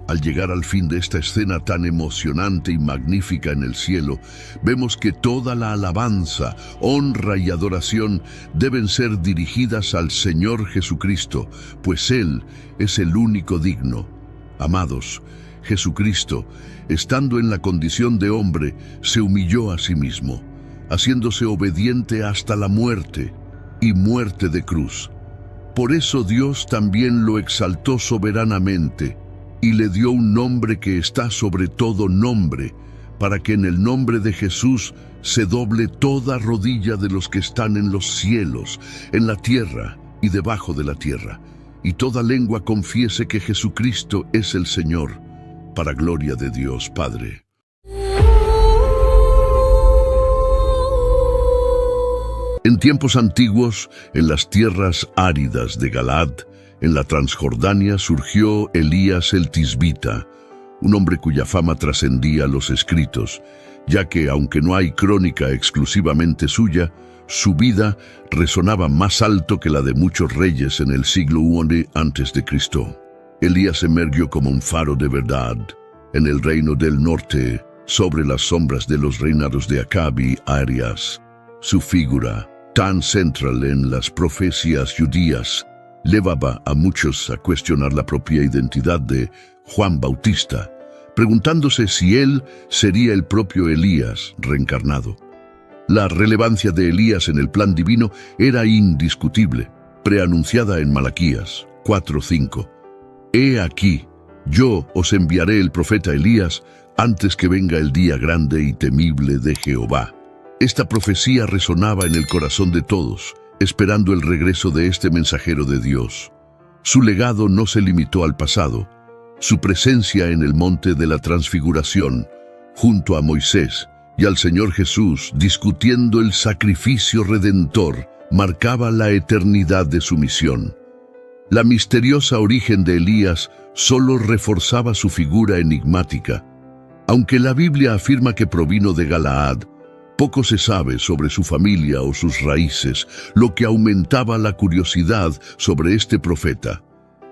Al llegar al fin de esta escena tan emocionante y magnífica en el cielo, vemos que toda la alabanza, honra y adoración deben ser dirigidas al Señor Jesucristo, pues Él es el único digno. Amados, Jesucristo, estando en la condición de hombre, se humilló a sí mismo, haciéndose obediente hasta la muerte, y muerte de cruz. Por eso Dios también lo exaltó soberanamente, y le dio un nombre que está sobre todo nombre, para que en el nombre de Jesús se doble toda rodilla de los que están en los cielos, en la tierra y debajo de la tierra, y toda lengua confiese que Jesucristo es el Señor, para gloria de Dios Padre. En tiempos antiguos, en las tierras áridas de Galaad, en la Transjordania, surgió Elías el Tisbita, un hombre cuya fama trascendía los escritos, ya que, aunque no hay crónica exclusivamente suya, su vida resonaba más alto que la de muchos reyes en el siglo I a.C. Elías emergió como un faro de verdad en el reino del norte, sobre las sombras de los reinados de Acab y Arias. Su figura, tan central en las profecías judías, llevaba a muchos a cuestionar la propia identidad de Juan Bautista, preguntándose si él sería el propio Elías reencarnado. La relevancia de Elías en el plan divino era indiscutible, preanunciada en Malaquías 4:5. He aquí, yo os enviaré el profeta Elías antes que venga el día grande y temible de Jehová. Esta profecía resonaba en el corazón de todos, esperando el regreso de este mensajero de Dios. Su legado no se limitó al pasado. Su presencia en el monte de la Transfiguración, junto a Moisés y al Señor Jesús discutiendo el sacrificio redentor, marcaba la eternidad de su misión. La misteriosa origen de Elías solo reforzaba su figura enigmática. Aunque la Biblia afirma que provino de Galaad, poco se sabe sobre su familia o sus raíces, lo que aumentaba la curiosidad sobre este profeta.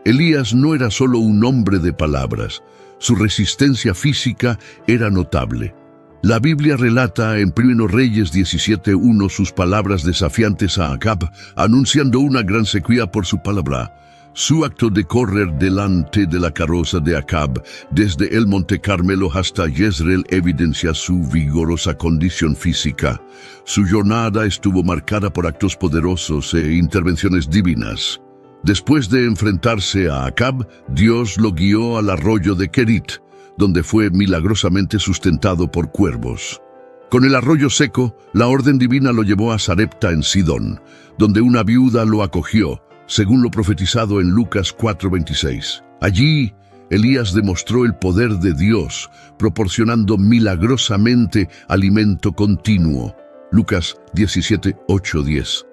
Elías no era solo un hombre de palabras, su resistencia física era notable. La Biblia relata en 1 Reyes 17:1 sus palabras desafiantes a Acab, anunciando una gran sequía por su palabra. Su acto de correr delante de la carroza de Acab desde el Monte Carmelo hasta Jezreel evidencia su vigorosa condición física. Su jornada estuvo marcada por actos poderosos e intervenciones divinas. Después de enfrentarse a Acab, Dios lo guió al arroyo de Kerit, donde fue milagrosamente sustentado por cuervos. Con el arroyo seco, la orden divina lo llevó a Sarepta en Sidón, donde una viuda lo acogió, según lo profetizado en Lucas 4:26. Allí, Elías demostró el poder de Dios, proporcionando milagrosamente alimento continuo. Lucas 17:8-10.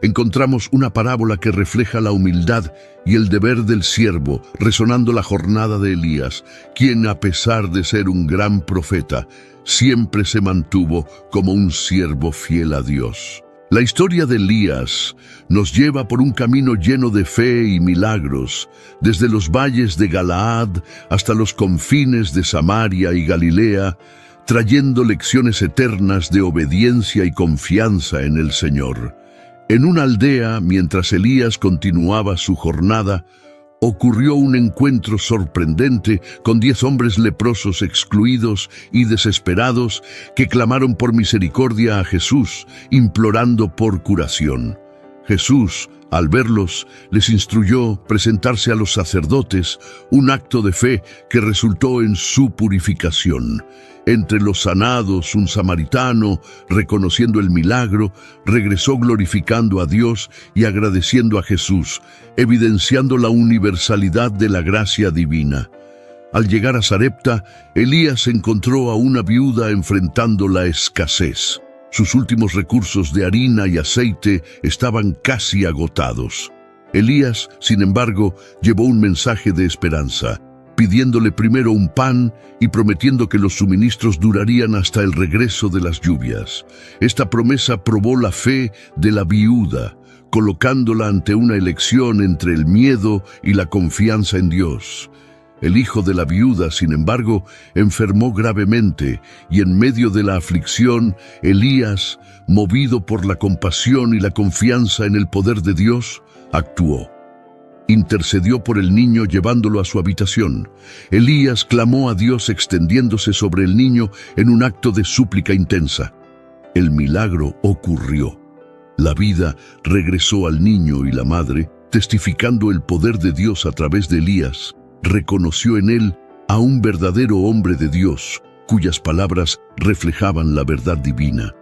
Encontramos una parábola que refleja la humildad y el deber del siervo, resonando la jornada de Elías, quien, a pesar de ser un gran profeta, siempre se mantuvo como un siervo fiel a Dios. La historia de Elías nos lleva por un camino lleno de fe y milagros, desde los valles de Galaad hasta los confines de Samaria y Galilea, trayendo lecciones eternas de obediencia y confianza en el Señor. En una aldea, mientras Elías continuaba su jornada, ocurrió un encuentro sorprendente con 10 hombres leprosos excluidos y desesperados que clamaron por misericordia a Jesús, implorando por curación. Jesús, al verlos, les instruyó presentarse a los sacerdotes, un acto de fe que resultó en su purificación. Entre los sanados, un samaritano, reconociendo el milagro, regresó glorificando a Dios y agradeciendo a Jesús, evidenciando la universalidad de la gracia divina. Al llegar a Sarepta, Elías encontró a una viuda enfrentando la escasez. Sus últimos recursos de harina y aceite estaban casi agotados. Elías, sin embargo, llevó un mensaje de esperanza, pidiéndole primero un pan y prometiendo que los suministros durarían hasta el regreso de las lluvias. Esta promesa probó la fe de la viuda, colocándola ante una elección entre el miedo y la confianza en Dios. El hijo de la viuda, sin embargo, enfermó gravemente, y en medio de la aflicción, Elías, movido por la compasión y la confianza en el poder de Dios, actuó. Intercedió por el niño llevándolo a su habitación. Elías clamó a Dios extendiéndose sobre el niño en un acto de súplica intensa. El milagro ocurrió. La vida regresó al niño y la madre, testificando el poder de Dios a través de Elías, reconoció en él a un verdadero hombre de Dios, cuyas palabras reflejaban la verdad divina.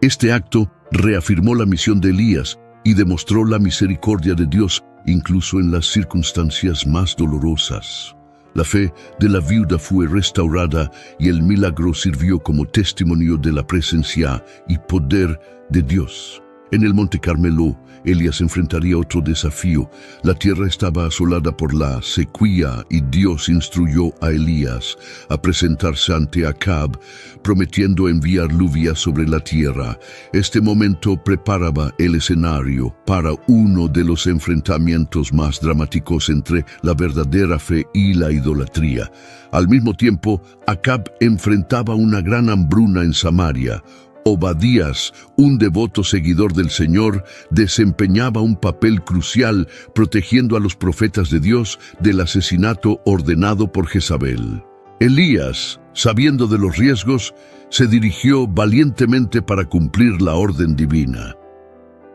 Este acto reafirmó la misión de Elías y demostró la misericordia de Dios incluso en las circunstancias más dolorosas. La fe de la viuda fue restaurada y el milagro sirvió como testimonio de la presencia y poder de Dios. En el Monte Carmelo, Elías enfrentaría otro desafío. La tierra estaba asolada por la sequía y Dios instruyó a Elías a presentarse ante Acab, prometiendo enviar lluvia sobre la tierra. Este momento preparaba el escenario para uno de los enfrentamientos más dramáticos entre la verdadera fe y la idolatría. Al mismo tiempo, Acab enfrentaba una gran hambruna en Samaria. Obadías, un devoto seguidor del Señor, desempeñaba un papel crucial protegiendo a los profetas de Dios del asesinato ordenado por Jezabel. Elías, sabiendo de los riesgos, se dirigió valientemente para cumplir la orden divina.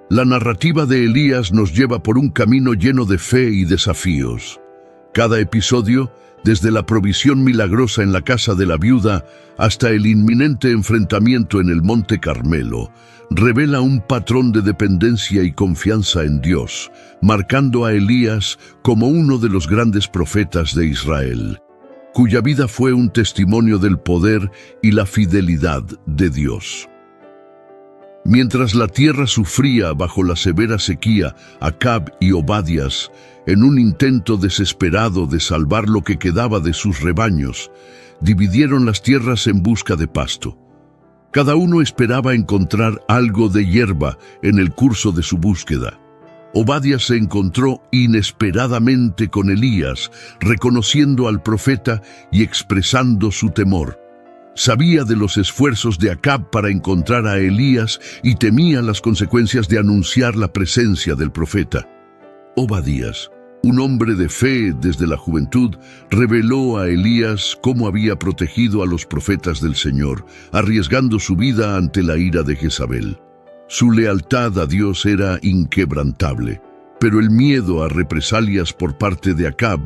La narrativa de Elías nos lleva por un camino lleno de fe y desafíos. Cada episodio, desde la provisión milagrosa en la casa de la viuda hasta el inminente enfrentamiento en el Monte Carmelo, revela un patrón de dependencia y confianza en Dios, marcando a Elías como uno de los grandes profetas de Israel, cuya vida fue un testimonio del poder y la fidelidad de Dios. Mientras la tierra sufría bajo la severa sequía, Acab y Obadías, en un intento desesperado de salvar lo que quedaba de sus rebaños, dividieron las tierras en busca de pasto. Cada uno esperaba encontrar algo de hierba en el curso de su búsqueda. Obadías se encontró inesperadamente con Elías, reconociendo al profeta y expresando su temor. Sabía de los esfuerzos de Acab para encontrar a Elías y temía las consecuencias de anunciar la presencia del profeta. Obadías, un hombre de fe desde la juventud, reveló a Elías cómo había protegido a los profetas del Señor, arriesgando su vida ante la ira de Jezabel. Su lealtad a Dios era inquebrantable, pero el miedo a represalias por parte de Acab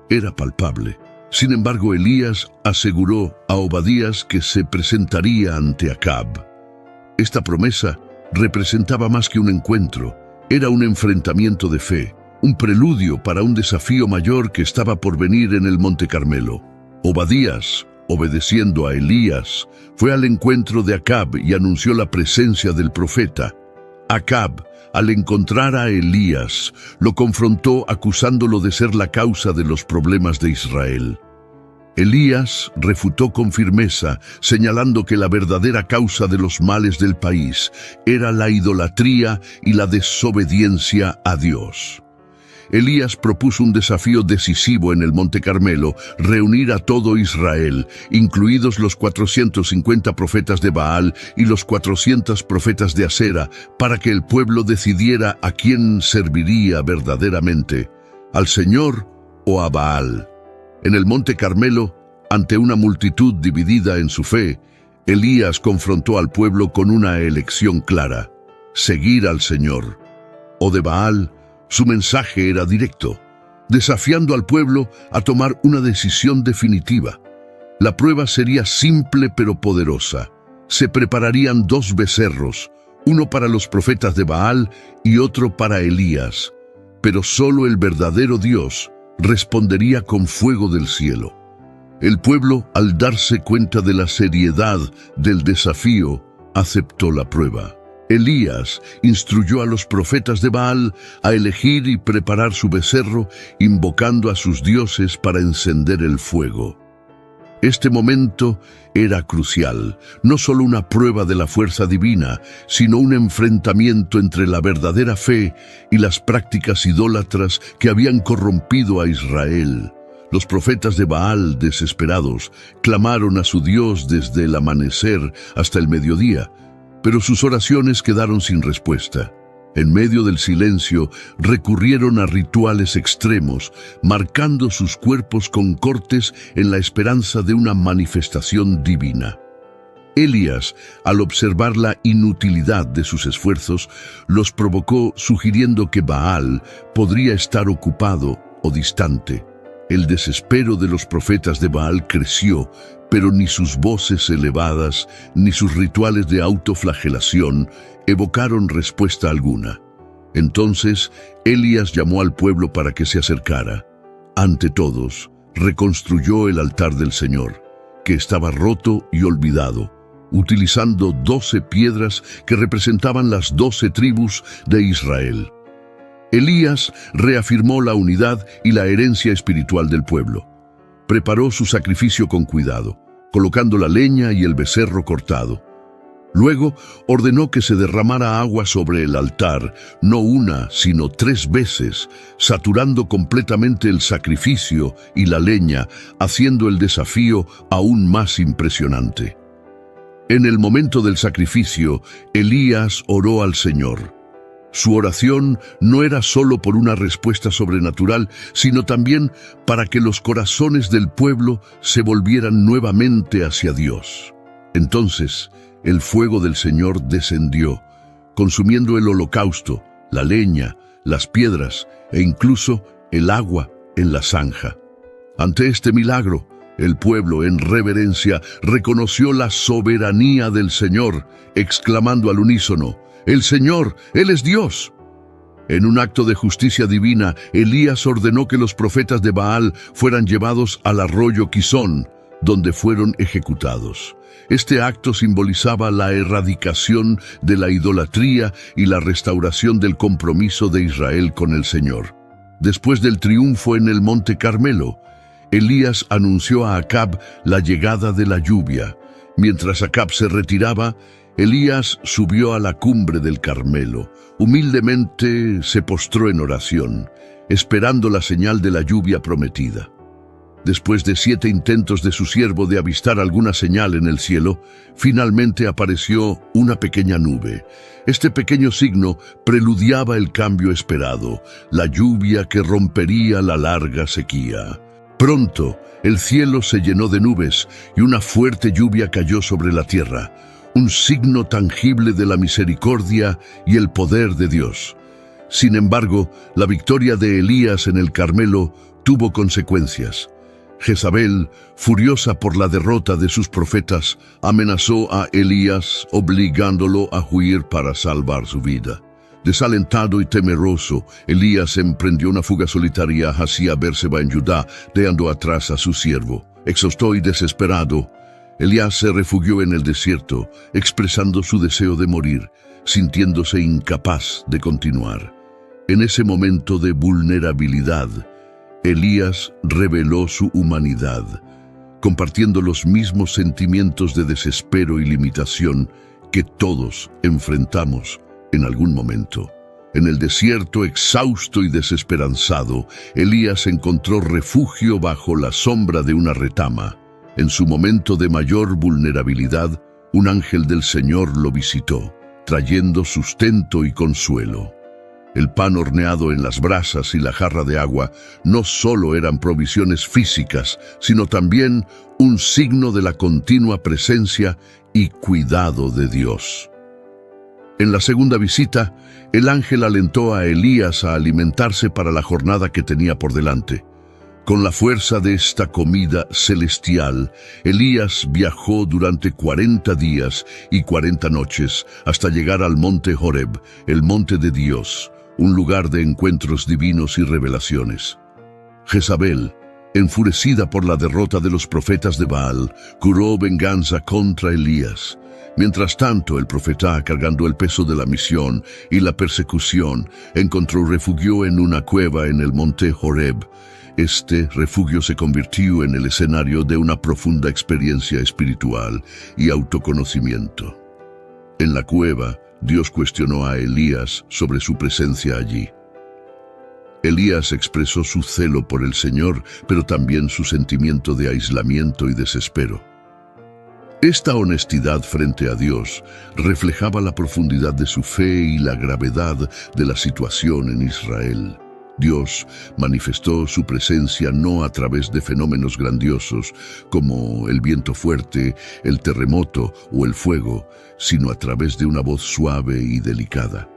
era palpable. Sin embargo, Elías aseguró a Obadías que se presentaría ante Acab. Esta promesa representaba más que un encuentro, era un enfrentamiento de fe, un preludio para un desafío mayor que estaba por venir en el Monte Carmelo. Obadías, obedeciendo a Elías, fue al encuentro de Acab y anunció la presencia del profeta. Acab, al encontrar a Elías, lo confrontó acusándolo de ser la causa de los problemas de Israel. Elías refutó con firmeza, señalando que la verdadera causa de los males del país era la idolatría y la desobediencia a Dios. Elías propuso un desafío decisivo en el Monte Carmelo: reunir a todo Israel, incluidos los 450 profetas de Baal y los 400 profetas de Asera, para que el pueblo decidiera a quién serviría verdaderamente, al Señor o a Baal. En el Monte Carmelo, ante una multitud dividida en su fe, Elías confrontó al pueblo con una elección clara: seguir al Señor o de Baal. Su mensaje era directo, desafiando al pueblo a tomar una decisión definitiva. La prueba sería simple pero poderosa. Se prepararían 2 becerros, uno para los profetas de Baal y otro para Elías. Pero solo el verdadero Dios respondería con fuego del cielo. El pueblo, al darse cuenta de la seriedad del desafío, aceptó la prueba. Elías instruyó a los profetas de Baal a elegir y preparar su becerro, invocando a sus dioses para encender el fuego. Este momento era crucial, no solo una prueba de la fuerza divina, sino un enfrentamiento entre la verdadera fe y las prácticas idólatras que habían corrompido a Israel. Los profetas de Baal, desesperados, clamaron a su Dios desde el amanecer hasta el mediodía, pero sus oraciones quedaron sin respuesta. En medio del silencio, recurrieron a rituales extremos, marcando sus cuerpos con cortes en la esperanza de una manifestación divina. Elías, al observar la inutilidad de sus esfuerzos, los provocó sugiriendo que Baal podría estar ocupado o distante. El desespero de los profetas de Baal creció, pero ni sus voces elevadas ni sus rituales de autoflagelación evocaron respuesta alguna. Entonces, Elías llamó al pueblo para que se acercara. Ante todos, reconstruyó el altar del Señor, que estaba roto y olvidado, utilizando 12 piedras que representaban las 12 tribus de Israel. Elías reafirmó la unidad y la herencia espiritual del pueblo. Preparó su sacrificio con cuidado, colocando la leña y el becerro cortado. Luego ordenó que se derramara agua sobre el altar, no una, sino 3 veces, saturando completamente el sacrificio y la leña, haciendo el desafío aún más impresionante. En el momento del sacrificio, Elías oró al Señor. Su oración no era solo por una respuesta sobrenatural, sino también para que los corazones del pueblo se volvieran nuevamente hacia Dios. Entonces, el fuego del Señor descendió, consumiendo el holocausto, la leña, las piedras e incluso el agua en la zanja. Ante este milagro, el pueblo, en reverencia, reconoció la soberanía del Señor, exclamando al unísono: «El Señor, Él es Dios». En un acto de justicia divina, Elías ordenó que los profetas de Baal fueran llevados al arroyo Quizón, donde fueron ejecutados. Este acto simbolizaba la erradicación de la idolatría y la restauración del compromiso de Israel con el Señor. Después del triunfo en el Monte Carmelo, Elías anunció a Acab la llegada de la lluvia. Mientras Acab se retiraba, Elías subió a la cumbre del Carmelo. Humildemente se postró en oración, esperando la señal de la lluvia prometida. Después de 7 intentos de su siervo de avistar alguna señal en el cielo, finalmente apareció una pequeña nube. Este pequeño signo preludiaba el cambio esperado, la lluvia que rompería la larga sequía. Pronto, el cielo se llenó de nubes y una fuerte lluvia cayó sobre la tierra, un signo tangible de la misericordia y el poder de Dios. Sin embargo, la victoria de Elías en el Carmelo tuvo consecuencias. Jezabel, furiosa por la derrota de sus profetas, amenazó a Elías, obligándolo a huir para salvar su vida. Desalentado y temeroso, Elías emprendió una fuga solitaria hacia Berseba en Judá, dejando atrás a su siervo. Exhausto y desesperado, Elías se refugió en el desierto, expresando su deseo de morir, sintiéndose incapaz de continuar. En ese momento de vulnerabilidad, Elías reveló su humanidad, compartiendo los mismos sentimientos de desespero y limitación que todos enfrentamos en algún momento. En el desierto, exhausto y desesperanzado, Elías encontró refugio bajo la sombra de una retama. En su momento de mayor vulnerabilidad, un ángel del Señor lo visitó, trayendo sustento y consuelo. El pan horneado en las brasas y la jarra de agua no solo eran provisiones físicas, sino también un signo de la continua presencia y cuidado de Dios. En la segunda visita, el ángel alentó a Elías a alimentarse para la jornada que tenía por delante. Con la fuerza de esta comida celestial, Elías viajó durante 40 días y 40 noches hasta llegar al monte Horeb, el monte de Dios, un lugar de encuentros divinos y revelaciones. Jezabel, enfurecida por la derrota de los profetas de Baal, juró venganza contra Elías. Mientras tanto, el profeta, cargando el peso de la misión y la persecución, encontró refugio en una cueva en el monte Horeb. Este refugio se convirtió en el escenario de una profunda experiencia espiritual y autoconocimiento. En la cueva, Dios cuestionó a Elías sobre su presencia allí. Elías expresó su celo por el Señor, pero también su sentimiento de aislamiento y desespero. Esta honestidad frente a Dios reflejaba la profundidad de su fe y la gravedad de la situación en Israel. Dios manifestó su presencia no a través de fenómenos grandiosos como el viento fuerte, el terremoto o el fuego, sino a través de una voz suave y delicada.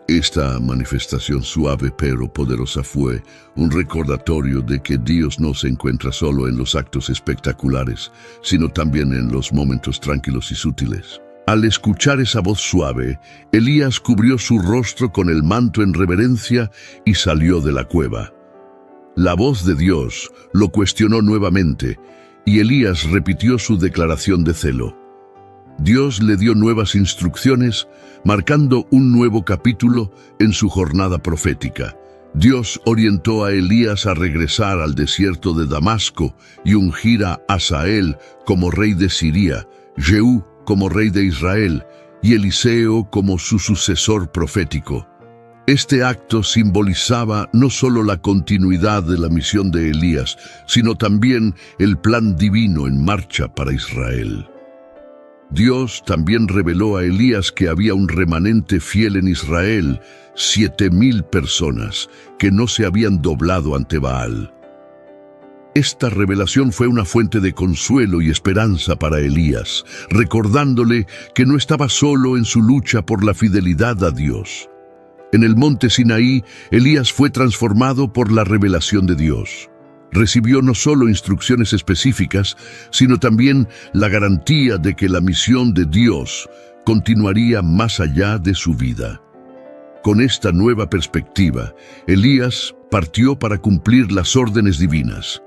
Esta manifestación suave pero poderosa fue un recordatorio de que Dios no se encuentra solo en los actos espectaculares, sino también en los momentos tranquilos y sutiles. Al escuchar esa voz suave, Elías cubrió su rostro con el manto en reverencia y salió de la cueva. La voz de Dios lo cuestionó nuevamente, y Elías repitió su declaración de celo. Dios le dio nuevas instrucciones, marcando un nuevo capítulo en su jornada profética. Dios orientó a Elías a regresar al desierto de Damasco y ungir a Hazael como rey de Siria, Jehú como rey de Israel y Eliseo como su sucesor profético. Este acto simbolizaba no solo la continuidad de la misión de Elías, sino también el plan divino en marcha para Israel. Dios también reveló a Elías que había un remanente fiel en Israel, 7,000 personas, que no se habían doblado ante Baal. Esta revelación fue una fuente de consuelo y esperanza para Elías, recordándole que no estaba solo en su lucha por la fidelidad a Dios. En el monte Sinaí, Elías fue transformado por la revelación de Dios. Recibió no solo instrucciones específicas, sino también la garantía de que la misión de Dios continuaría más allá de su vida. Con esta nueva perspectiva, Elías partió para cumplir las órdenes divinas.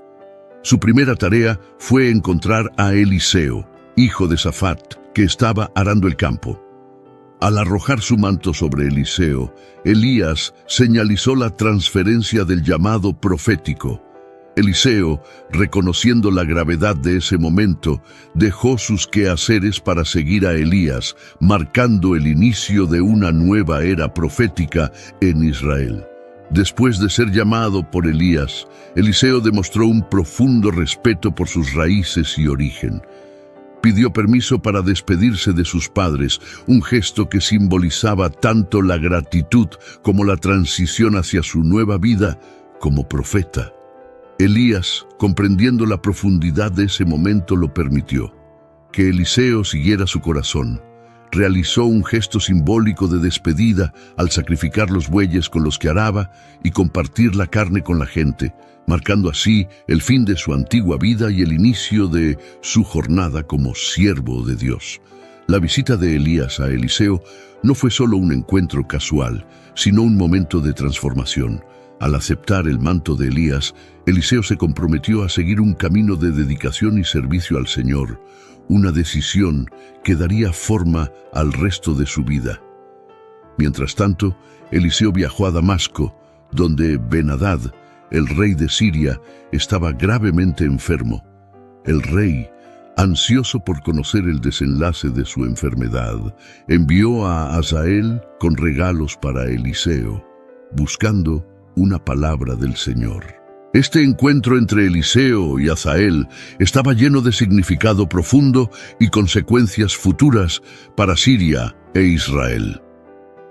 Su primera tarea fue encontrar a Eliseo, hijo de Safat, que estaba arando el campo. Al arrojar su manto sobre Eliseo, Elías señalizó la transferencia del llamado profético. Eliseo, reconociendo la gravedad de ese momento, dejó sus quehaceres para seguir a Elías, marcando el inicio de una nueva era profética en Israel. Después de ser llamado por Elías, Eliseo demostró un profundo respeto por sus raíces y origen. Pidió permiso para despedirse de sus padres, un gesto que simbolizaba tanto la gratitud como la transición hacia su nueva vida como profeta. Elías, comprendiendo la profundidad de ese momento, lo permitió. Que Eliseo siguiera su corazón, realizó un gesto simbólico de despedida al sacrificar los bueyes con los que araba y compartir la carne con la gente, marcando así el fin de su antigua vida y el inicio de su jornada como siervo de Dios. La visita de Elías a Eliseo no fue solo un encuentro casual, sino un momento de transformación. Al aceptar el manto de Elías, Eliseo se comprometió a seguir un camino de dedicación y servicio al Señor, una decisión que daría forma al resto de su vida. Mientras tanto, Eliseo viajó a Damasco, donde Ben-Hadad, el rey de Siria, estaba gravemente enfermo. El rey, ansioso por conocer el desenlace de su enfermedad, envió a Hazael con regalos para Eliseo, buscando una palabra del Señor. Este encuentro entre Eliseo y Hazael estaba lleno de significado profundo y consecuencias futuras para Siria e Israel.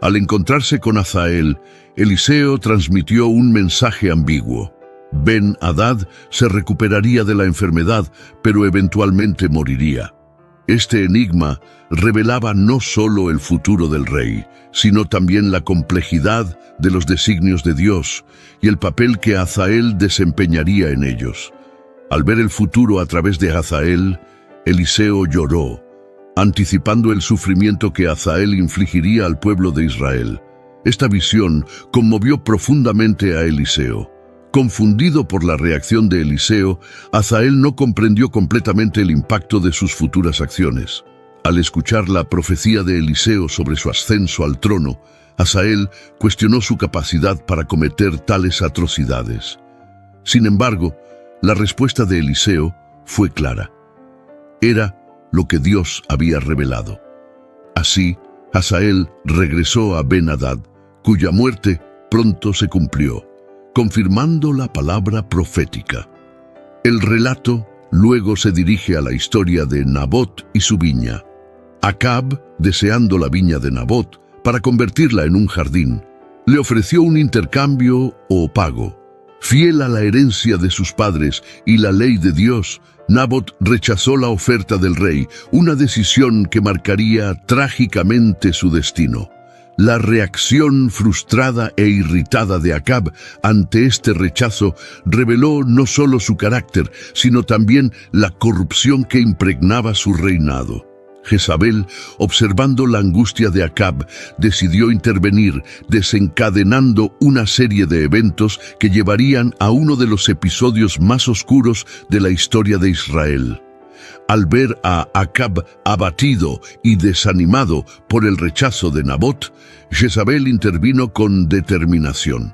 Al encontrarse con Hazael, Eliseo transmitió un mensaje ambiguo. Ben-Hadad se recuperaría de la enfermedad, pero eventualmente moriría. Este enigma revelaba no solo el futuro del rey, sino también la complejidad de los designios de Dios y el papel que Hazael desempeñaría en ellos. Al ver el futuro a través de Hazael, Eliseo lloró, anticipando el sufrimiento que Hazael infligiría al pueblo de Israel. Esta visión conmovió profundamente a Eliseo. Confundido por la reacción de Eliseo, Hazael no comprendió completamente el impacto de sus futuras acciones. Al escuchar la profecía de Eliseo sobre su ascenso al trono, Hazael cuestionó su capacidad para cometer tales atrocidades. Sin embargo, la respuesta de Eliseo fue clara. Era lo que Dios había revelado. Así, Hazael regresó a Ben-Hadad, cuya muerte pronto se cumplió, confirmando la palabra profética. El relato luego se dirige a la historia de Nabot y su viña. Acab, deseando la viña de Nabot para convertirla en un jardín, le ofreció un intercambio o pago. Fiel a la herencia de sus padres y la ley de Dios, Nabot rechazó la oferta del rey, una decisión que marcaría trágicamente su destino. La reacción frustrada e irritada de Acab ante este rechazo reveló no solo su carácter, sino también la corrupción que impregnaba su reinado. Jezabel, observando la angustia de Acab, decidió intervenir, desencadenando una serie de eventos que llevarían a uno de los episodios más oscuros de la historia de Israel. Al ver a Acab abatido y desanimado por el rechazo de Nabot, Jezabel intervino con determinación.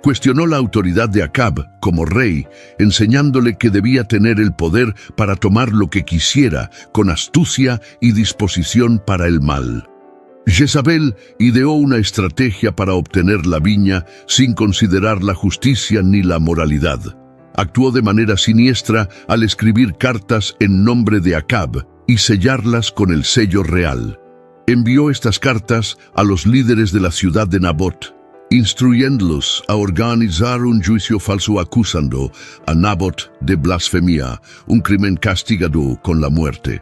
Cuestionó la autoridad de Acab como rey, enseñándole que debía tener el poder para tomar lo que quisiera, con astucia y disposición para el mal. Jezabel ideó una estrategia para obtener la viña sin considerar la justicia ni la moralidad. Actuó de manera siniestra al escribir cartas en nombre de Acab y sellarlas con el sello real. Envió estas cartas a los líderes de la ciudad de Nabot, instruyéndolos a organizar un juicio falso acusando a Nabot de blasfemia, un crimen castigado con la muerte.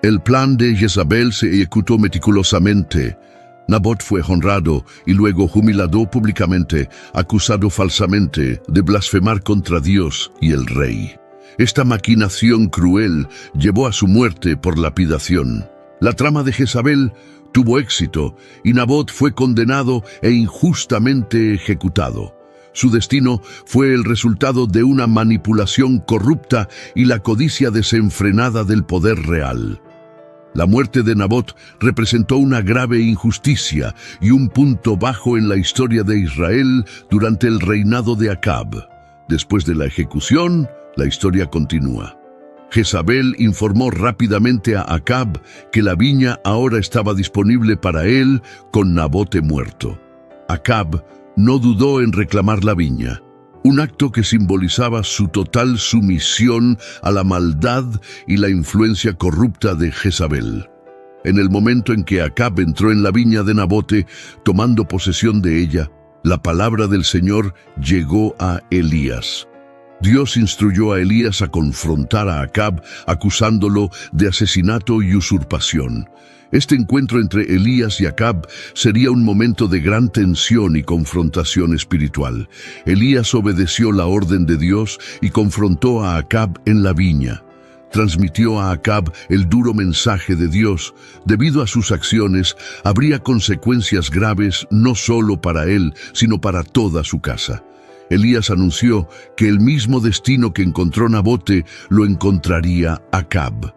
El plan de Jezabel se ejecutó meticulosamente. Nabot fue honrado y luego humillado públicamente, acusado falsamente de blasfemar contra Dios y el rey. Esta maquinación cruel llevó a su muerte por lapidación. La trama de Jezabel tuvo éxito y Nabot fue condenado e injustamente ejecutado. Su destino fue el resultado de una manipulación corrupta y la codicia desenfrenada del poder real. La muerte de Nabot representó una grave injusticia y un punto bajo en la historia de Israel durante el reinado de Acab. Después de la ejecución, la historia continúa. Jezabel informó rápidamente a Acab que la viña ahora estaba disponible para él con Nabot muerto. Acab no dudó en reclamar la viña, un acto que simbolizaba su total sumisión a la maldad y la influencia corrupta de Jezabel. En el momento en que Acab entró en la viña de Nabote, tomando posesión de ella, la palabra del Señor llegó a Elías. Dios instruyó a Elías a confrontar a Acab, acusándolo de asesinato y usurpación. Este encuentro entre Elías y Acab sería un momento de gran tensión y confrontación espiritual. Elías obedeció la orden de Dios y confrontó a Acab en la viña. Transmitió a Acab el duro mensaje de Dios. Debido a sus acciones, habría consecuencias graves no solo para él, sino para toda su casa. Elías anunció que el mismo destino que encontró Nabote lo encontraría Acab.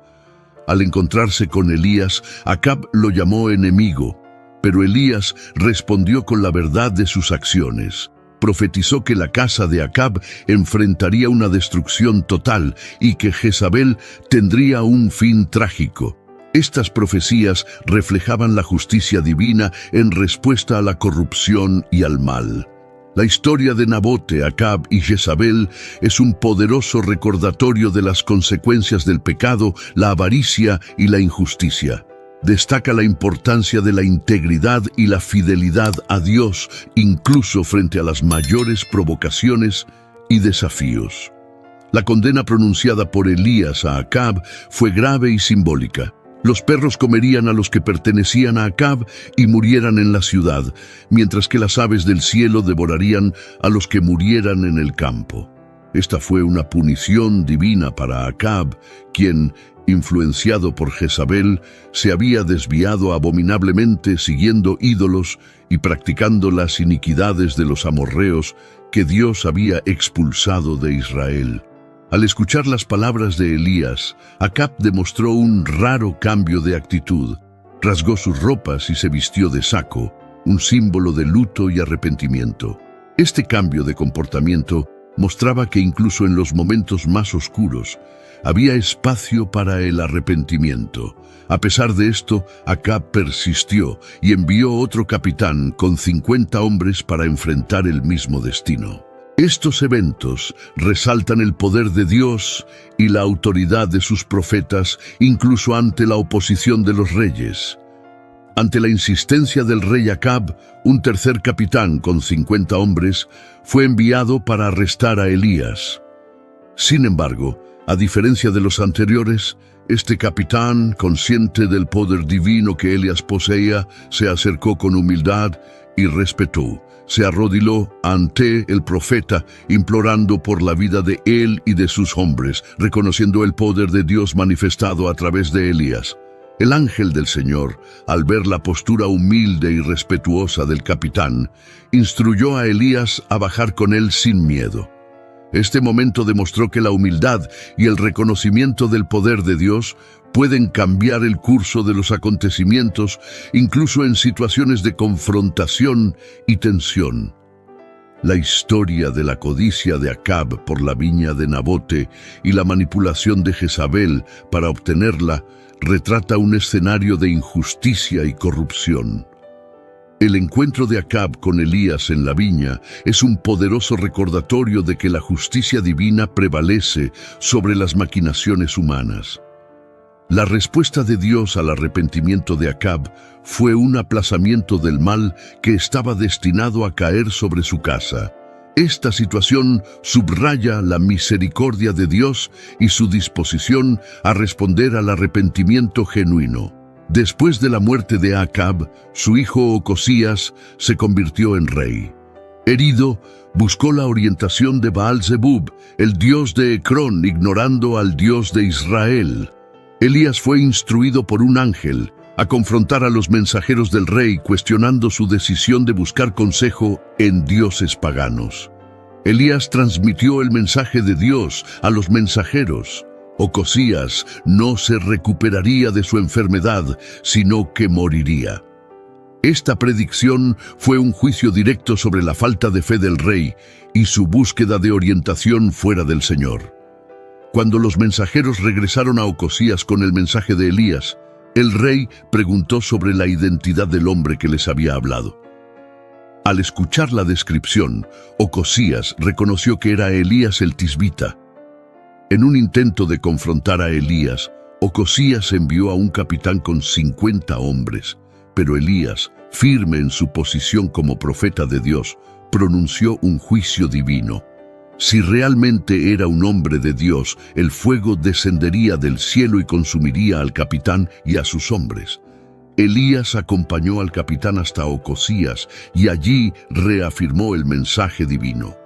Al encontrarse con Elías, Acab lo llamó enemigo, pero Elías respondió con la verdad de sus acciones. Profetizó que la casa de Acab enfrentaría una destrucción total y que Jezabel tendría un fin trágico. Estas profecías reflejaban la justicia divina en respuesta a la corrupción y al mal. La historia de Nabote, Acab y Jezabel es un poderoso recordatorio de las consecuencias del pecado, la avaricia y la injusticia. Destaca la importancia de la integridad y la fidelidad a Dios, incluso frente a las mayores provocaciones y desafíos. La condena pronunciada por Elías a Acab fue grave y simbólica. Los perros comerían a los que pertenecían a Acab y murieran en la ciudad, mientras que las aves del cielo devorarían a los que murieran en el campo. Esta fue una punición divina para Acab, quien, influenciado por Jezabel, se había desviado abominablemente siguiendo ídolos y practicando las iniquidades de los amorreos que Dios había expulsado de Israel. Al escuchar las palabras de Elías, Acab demostró un raro cambio de actitud. Rasgó sus ropas y se vistió de saco, un símbolo de luto y arrepentimiento. Este cambio de comportamiento mostraba que incluso en los momentos más oscuros, había espacio para el arrepentimiento. A pesar de esto, Acab persistió y envió otro capitán con 50 hombres para enfrentar el mismo destino. Estos eventos resaltan el poder de Dios y la autoridad de sus profetas, incluso ante la oposición de los reyes. Ante la insistencia del rey Acab, un tercer capitán con 50 hombres fue enviado para arrestar a Elías. Sin embargo, a diferencia de los anteriores, este capitán, consciente del poder divino que Elías poseía, se acercó con humildad y respeto. Se arrodilló ante el profeta, implorando por la vida de él y de sus hombres, reconociendo el poder de Dios manifestado a través de Elías. El ángel del Señor, al ver la postura humilde y respetuosa del capitán, instruyó a Elías a bajar con él sin miedo. Este momento demostró que la humildad y el reconocimiento del poder de Dios pueden cambiar el curso de los acontecimientos, incluso en situaciones de confrontación y tensión. La historia de la codicia de Acab por la viña de Nabote y la manipulación de Jezabel para obtenerla retrata un escenario de injusticia y corrupción. El encuentro de Acab con Elías en la viña es un poderoso recordatorio de que la justicia divina prevalece sobre las maquinaciones humanas. La respuesta de Dios al arrepentimiento de Acab fue un aplazamiento del mal que estaba destinado a caer sobre su casa. Esta situación subraya la misericordia de Dios y su disposición a responder al arrepentimiento genuino. Después de la muerte de Acab, su hijo Ocosías se convirtió en rey. Herido, buscó la orientación de Baal-zebub, el dios de Ecrón, ignorando al Dios de Israel. Elías fue instruido por un ángel a confrontar a los mensajeros del rey, cuestionando su decisión de buscar consejo en dioses paganos. Elías transmitió el mensaje de Dios a los mensajeros. Ocosías no se recuperaría de su enfermedad, sino que moriría. Esta predicción fue un juicio directo sobre la falta de fe del rey y su búsqueda de orientación fuera del Señor. Cuando los mensajeros regresaron a Ocosías con el mensaje de Elías, el rey preguntó sobre la identidad del hombre que les había hablado. Al escuchar la descripción, Ocosías reconoció que era Elías el tisbita. En un intento de confrontar a Elías, Ocosías envió a un capitán con 50 hombres, pero Elías, firme en su posición como profeta de Dios, pronunció un juicio divino. Si realmente era un hombre de Dios, el fuego descendería del cielo y consumiría al capitán y a sus hombres. Elías acompañó al capitán hasta Ocosías y allí reafirmó el mensaje divino.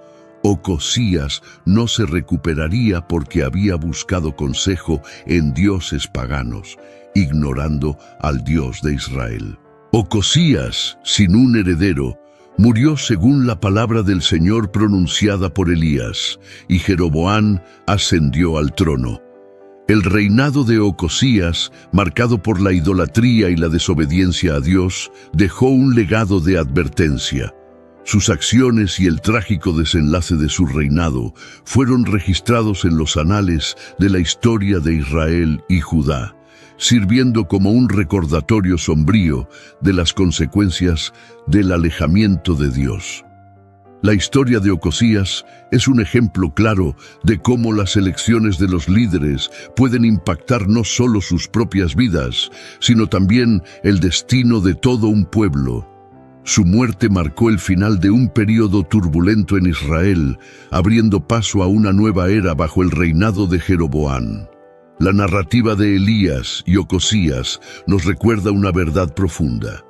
Ocosías no se recuperaría porque había buscado consejo en dioses paganos, ignorando al Dios de Israel. Ocosías, sin un heredero, murió según la palabra del Señor pronunciada por Elías, y Jeroboam ascendió al trono. El reinado de Ocosías, marcado por la idolatría y la desobediencia a Dios, dejó un legado de advertencia. Sus acciones y el trágico desenlace de su reinado fueron registrados en los anales de la historia de Israel y Judá, sirviendo como un recordatorio sombrío de las consecuencias del alejamiento de Dios. La historia de Ocosías es un ejemplo claro de cómo las elecciones de los líderes pueden impactar no solo sus propias vidas, sino también el destino de todo un pueblo. Su muerte marcó el final de un período turbulento en Israel, abriendo paso a una nueva era bajo el reinado de Jeroboam. La narrativa de Elías y Ocosías nos recuerda una verdad profunda.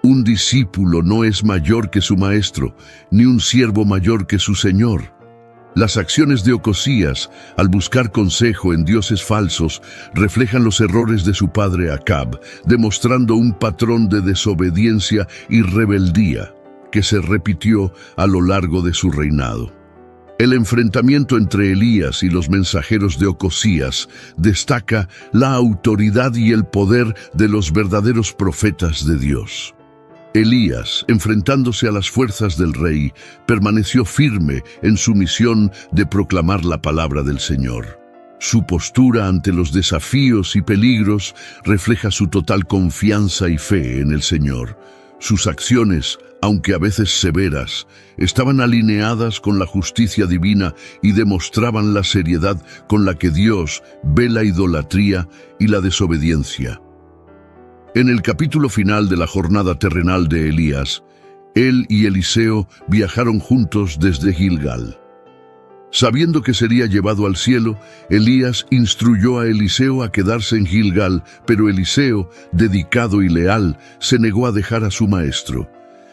Un discípulo no es mayor que su maestro, ni un siervo mayor que su señor. Las acciones de Ocosías, al buscar consejo en dioses falsos, reflejan los errores de su padre Acab, demostrando un patrón de desobediencia y rebeldía que se repitió a lo largo de su reinado. El enfrentamiento entre Elías y los mensajeros de Ocosías destaca la autoridad y el poder de los verdaderos profetas de Dios. Elías, enfrentándose a las fuerzas del rey, permaneció firme en su misión de proclamar la palabra del Señor. Su postura ante los desafíos y peligros refleja su total confianza y fe en el Señor. Sus acciones, aunque a veces severas, estaban alineadas con la justicia divina y demostraban la seriedad con la que Dios ve la idolatría y la desobediencia. En el capítulo final de la jornada terrenal de Elías, él y Eliseo viajaron juntos desde Gilgal. Sabiendo que sería llevado al cielo, Elías instruyó a Eliseo a quedarse en Gilgal, pero Eliseo, dedicado y leal, se negó a dejar a su maestro.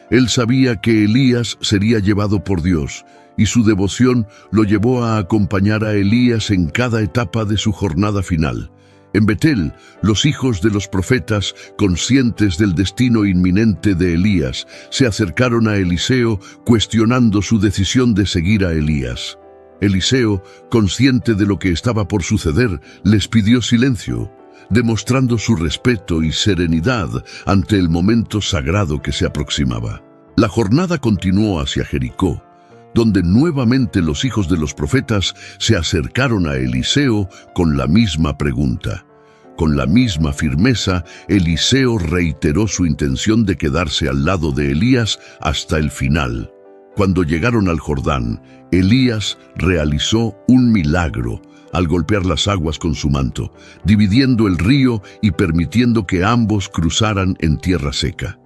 Él sabía que Elías sería llevado por Dios, y su devoción lo llevó a acompañar a Elías en cada etapa de su jornada final. En Betel, los hijos de los profetas, conscientes del destino inminente de Elías, se acercaron a Eliseo cuestionando su decisión de seguir a Elías. Eliseo, consciente de lo que estaba por suceder, les pidió silencio, demostrando su respeto y serenidad ante el momento sagrado que se aproximaba. La jornada continuó hacia Jericó, donde nuevamente los hijos de los profetas se acercaron a Eliseo con la misma pregunta. Con la misma firmeza, Eliseo reiteró su intención de quedarse al lado de Elías hasta el final. Cuando llegaron al Jordán, Elías realizó un milagro al golpear las aguas con su manto, dividiendo el río y permitiendo que ambos cruzaran en tierra seca.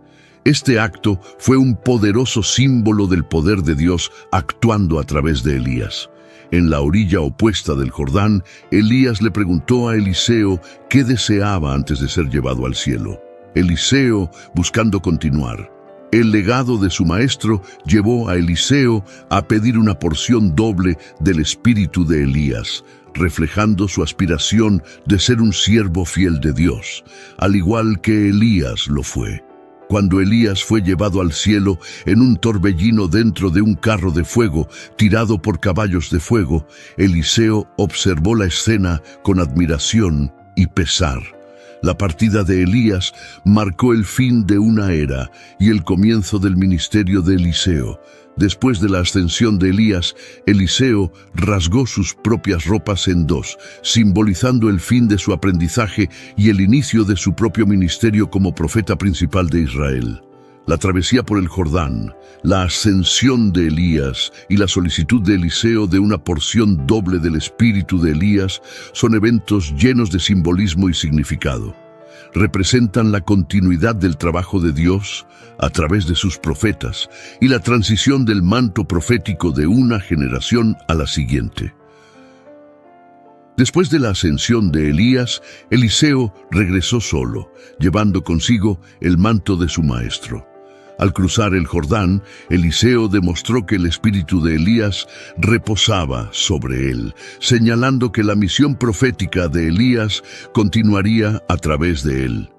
Este acto fue un poderoso símbolo del poder de Dios actuando a través de Elías. En la orilla opuesta del Jordán, Elías le preguntó a Eliseo qué deseaba antes de ser llevado al cielo. Eliseo, buscando continuar, el legado de su maestro llevó a Eliseo a pedir una porción doble del espíritu de Elías, reflejando su aspiración de ser un siervo fiel de Dios, al igual que Elías lo fue. Cuando Elías fue llevado al cielo en un torbellino dentro de un carro de fuego tirado por caballos de fuego, Eliseo observó la escena con admiración y pesar. La partida de Elías marcó el fin de una era y el comienzo del ministerio de Eliseo. Después de la ascensión de Elías, Eliseo rasgó sus propias ropas en dos, simbolizando el fin de su aprendizaje y el inicio de su propio ministerio como profeta principal de Israel. La travesía por el Jordán, la ascensión de Elías y la solicitud de Eliseo de una porción doble del espíritu de Elías son eventos llenos de simbolismo y significado. representan la continuidad del trabajo de Dios a través de sus profetas y la transición del manto profético de una generación a la siguiente. Después de la ascensión de Elías, Eliseo regresó solo, llevando consigo el manto de su maestro. Al cruzar el Jordán, Eliseo demostró que el espíritu de Elías reposaba sobre él, señalando que la misión profética de Elías continuaría a través de él.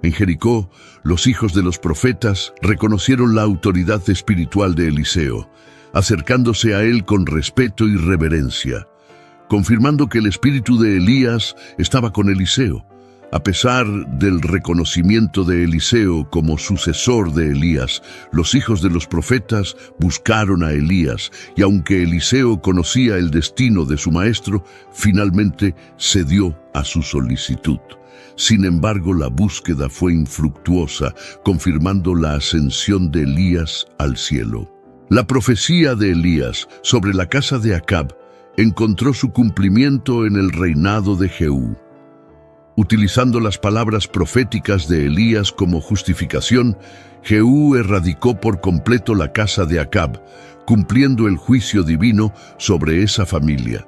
En Jericó, los hijos de los profetas reconocieron la autoridad espiritual de Eliseo, acercándose a él con respeto y reverencia, confirmando que el espíritu de Elías estaba con Eliseo. A pesar del reconocimiento de Eliseo como sucesor de Elías, los hijos de los profetas buscaron a Elías, y aunque Eliseo conocía el destino de su maestro, finalmente cedió a su solicitud. Sin embargo, la búsqueda fue infructuosa, confirmando la ascensión de Elías al cielo. La profecía de Elías sobre la casa de Acab encontró su cumplimiento en el reinado de Jehú. Utilizando las palabras proféticas de Elías como justificación, Jehú erradicó por completo la casa de Acab, cumpliendo el juicio divino sobre esa familia.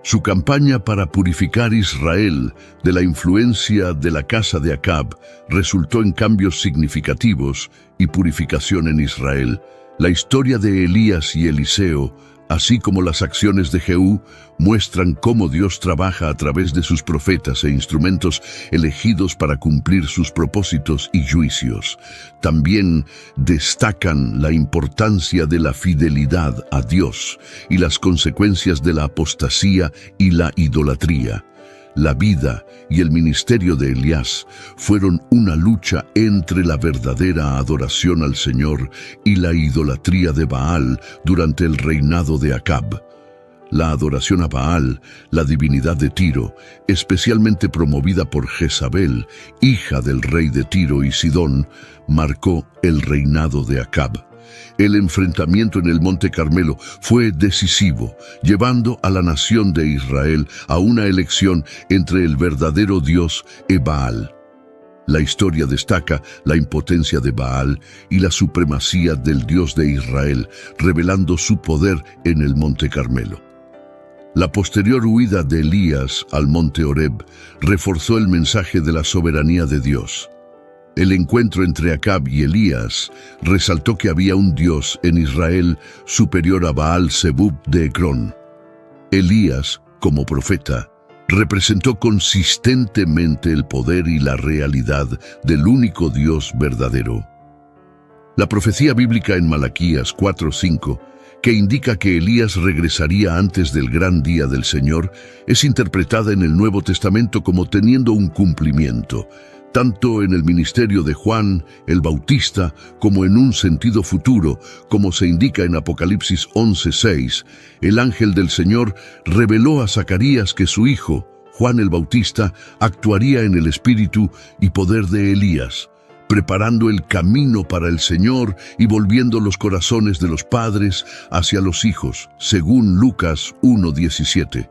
Su campaña para purificar Israel de la influencia de la casa de Acab resultó en cambios significativos y purificación en Israel. La historia de Elías y Eliseo, así como las acciones de Jehú, muestran cómo Dios trabaja a través de sus profetas e instrumentos elegidos para cumplir sus propósitos y juicios. También destacan la importancia de la fidelidad a Dios y las consecuencias de la apostasía y la idolatría. La vida y el ministerio de Elías fueron una lucha entre la verdadera adoración al Señor y la idolatría de Baal durante el reinado de Acab. La adoración a Baal, la divinidad de Tiro, especialmente promovida por Jezabel, hija del rey de Tiro y Sidón, marcó el reinado de Acab. El enfrentamiento en el Monte Carmelo fue decisivo, llevando a la nación de Israel a una elección entre el verdadero Dios y Baal. La historia destaca la impotencia de Baal y la supremacía del Dios de Israel, revelando su poder en el Monte Carmelo. La posterior huida de Elías al Monte Horeb reforzó el mensaje de la soberanía de Dios. El encuentro entre Acab y Elías resaltó que había un Dios en Israel superior a Baal-Zebub de Ecrón. Elías, como profeta, representó consistentemente el poder y la realidad del único Dios verdadero. La profecía bíblica en Malaquías 4:5, que indica que Elías regresaría antes del gran día del Señor, es interpretada en el Nuevo Testamento como teniendo un cumplimiento, tanto en el ministerio de Juan el Bautista como en un sentido futuro, como se indica en Apocalipsis 11:6. El ángel del Señor reveló a Zacarías que su hijo, Juan el Bautista, actuaría en el espíritu y poder de Elías, preparando el camino para el Señor y volviendo los corazones de los padres hacia los hijos, según Lucas 1:17.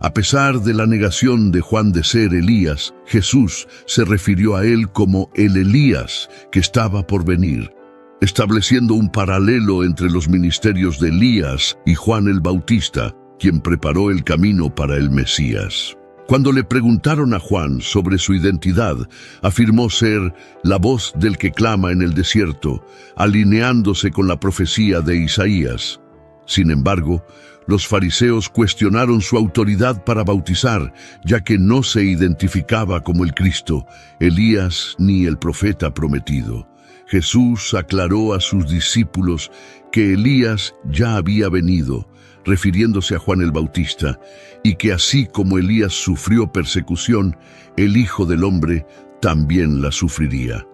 A pesar de la negación de Juan de ser Elías, Jesús se refirió a él como el Elías que estaba por venir, estableciendo un paralelo entre los ministerios de Elías y Juan el Bautista, quien preparó el camino para el Mesías. Cuando le preguntaron a Juan sobre su identidad, afirmó ser la voz del que clama en el desierto, alineándose con la profecía de Isaías. Sin embargo, los fariseos cuestionaron su autoridad para bautizar, ya que no se identificaba como el Cristo, Elías ni el profeta prometido. Jesús aclaró a sus discípulos que Elías ya había venido, refiriéndose a Juan el Bautista, y que así como Elías sufrió persecución, el Hijo del Hombre también la sufriría.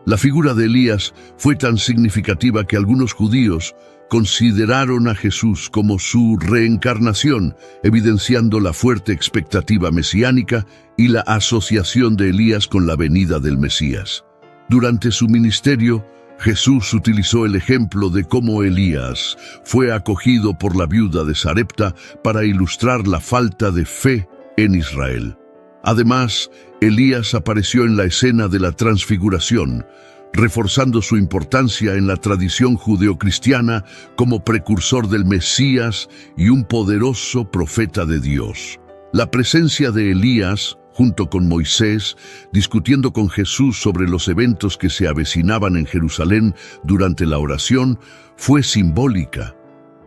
La figura de Elías fue tan significativa que algunos judíos consideraron a Jesús como su reencarnación, evidenciando la fuerte expectativa mesiánica y la asociación de Elías con la venida del Mesías. Durante su ministerio, Jesús utilizó el ejemplo de cómo Elías fue acogido por la viuda de Sarepta para ilustrar la falta de fe en Israel. Además, Elías apareció en la escena de la transfiguración, reforzando su importancia en la tradición judeocristiana como precursor del Mesías y un poderoso profeta de Dios. La presencia de Elías, junto con Moisés, discutiendo con Jesús sobre los eventos que se avecinaban en Jerusalén durante la oración, fue simbólica.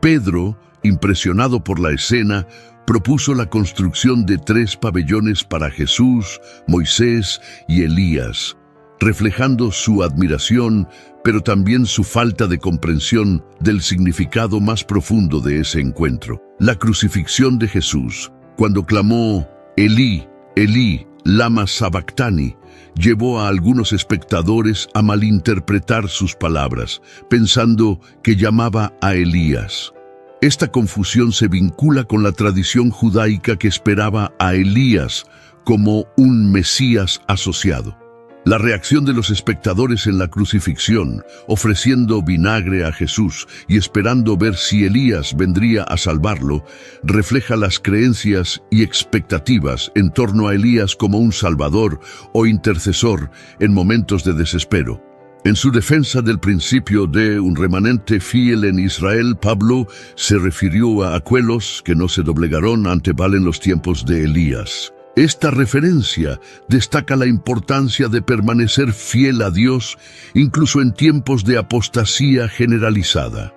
Pedro, impresionado por la escena, propuso la construcción de 3 pabellones para Jesús, Moisés y Elías, reflejando su admiración, pero también su falta de comprensión del significado más profundo de ese encuentro. La crucifixión de Jesús, cuando clamó Elí, Elí, lama sabactani, llevó a algunos espectadores a malinterpretar sus palabras, pensando que llamaba a Elías. Esta confusión se vincula con la tradición judaica que esperaba a Elías como un Mesías asociado. La reacción de los espectadores en la crucifixión, ofreciendo vinagre a Jesús y esperando ver si Elías vendría a salvarlo, refleja las creencias y expectativas en torno a Elías como un salvador o intercesor en momentos de desespero. En su defensa del principio de un remanente fiel en Israel, Pablo se refirió a aquellos que no se doblegaron ante Baal en los tiempos de Elías. Esta referencia destaca la importancia de permanecer fiel a Dios, incluso en tiempos de apostasía generalizada.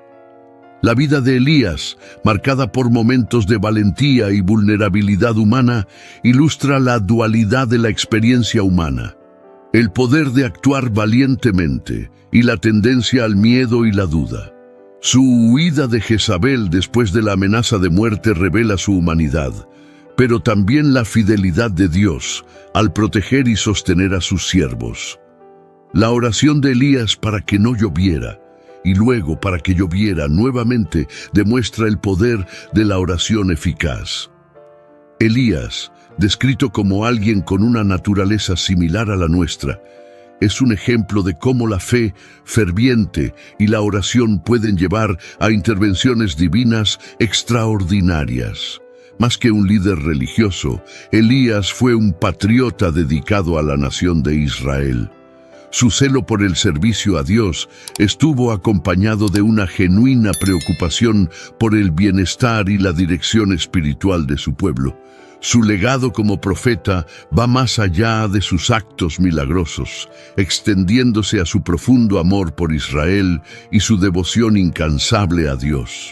La vida de Elías, marcada por momentos de valentía y vulnerabilidad humana, ilustra la dualidad de la experiencia humana. El poder de actuar valientemente y la tendencia al miedo y la duda. Su huida de Jezabel después de la amenaza de muerte revela su humanidad, pero también la fidelidad de Dios al proteger y sostener a sus siervos. La oración de Elías para que no lloviera y luego para que lloviera nuevamente demuestra el poder de la oración eficaz. Elías, descrito como alguien con una naturaleza similar a la nuestra, es un ejemplo de cómo la fe ferviente y la oración pueden llevar a intervenciones divinas extraordinarias. Más que un líder religioso, Elías fue un patriota dedicado a la nación de Israel. Su celo por el servicio a Dios estuvo acompañado de una genuina preocupación por el bienestar y la dirección espiritual de su pueblo. Su legado como profeta va más allá de sus actos milagrosos, extendiéndose a su profundo amor por Israel y su devoción incansable a Dios.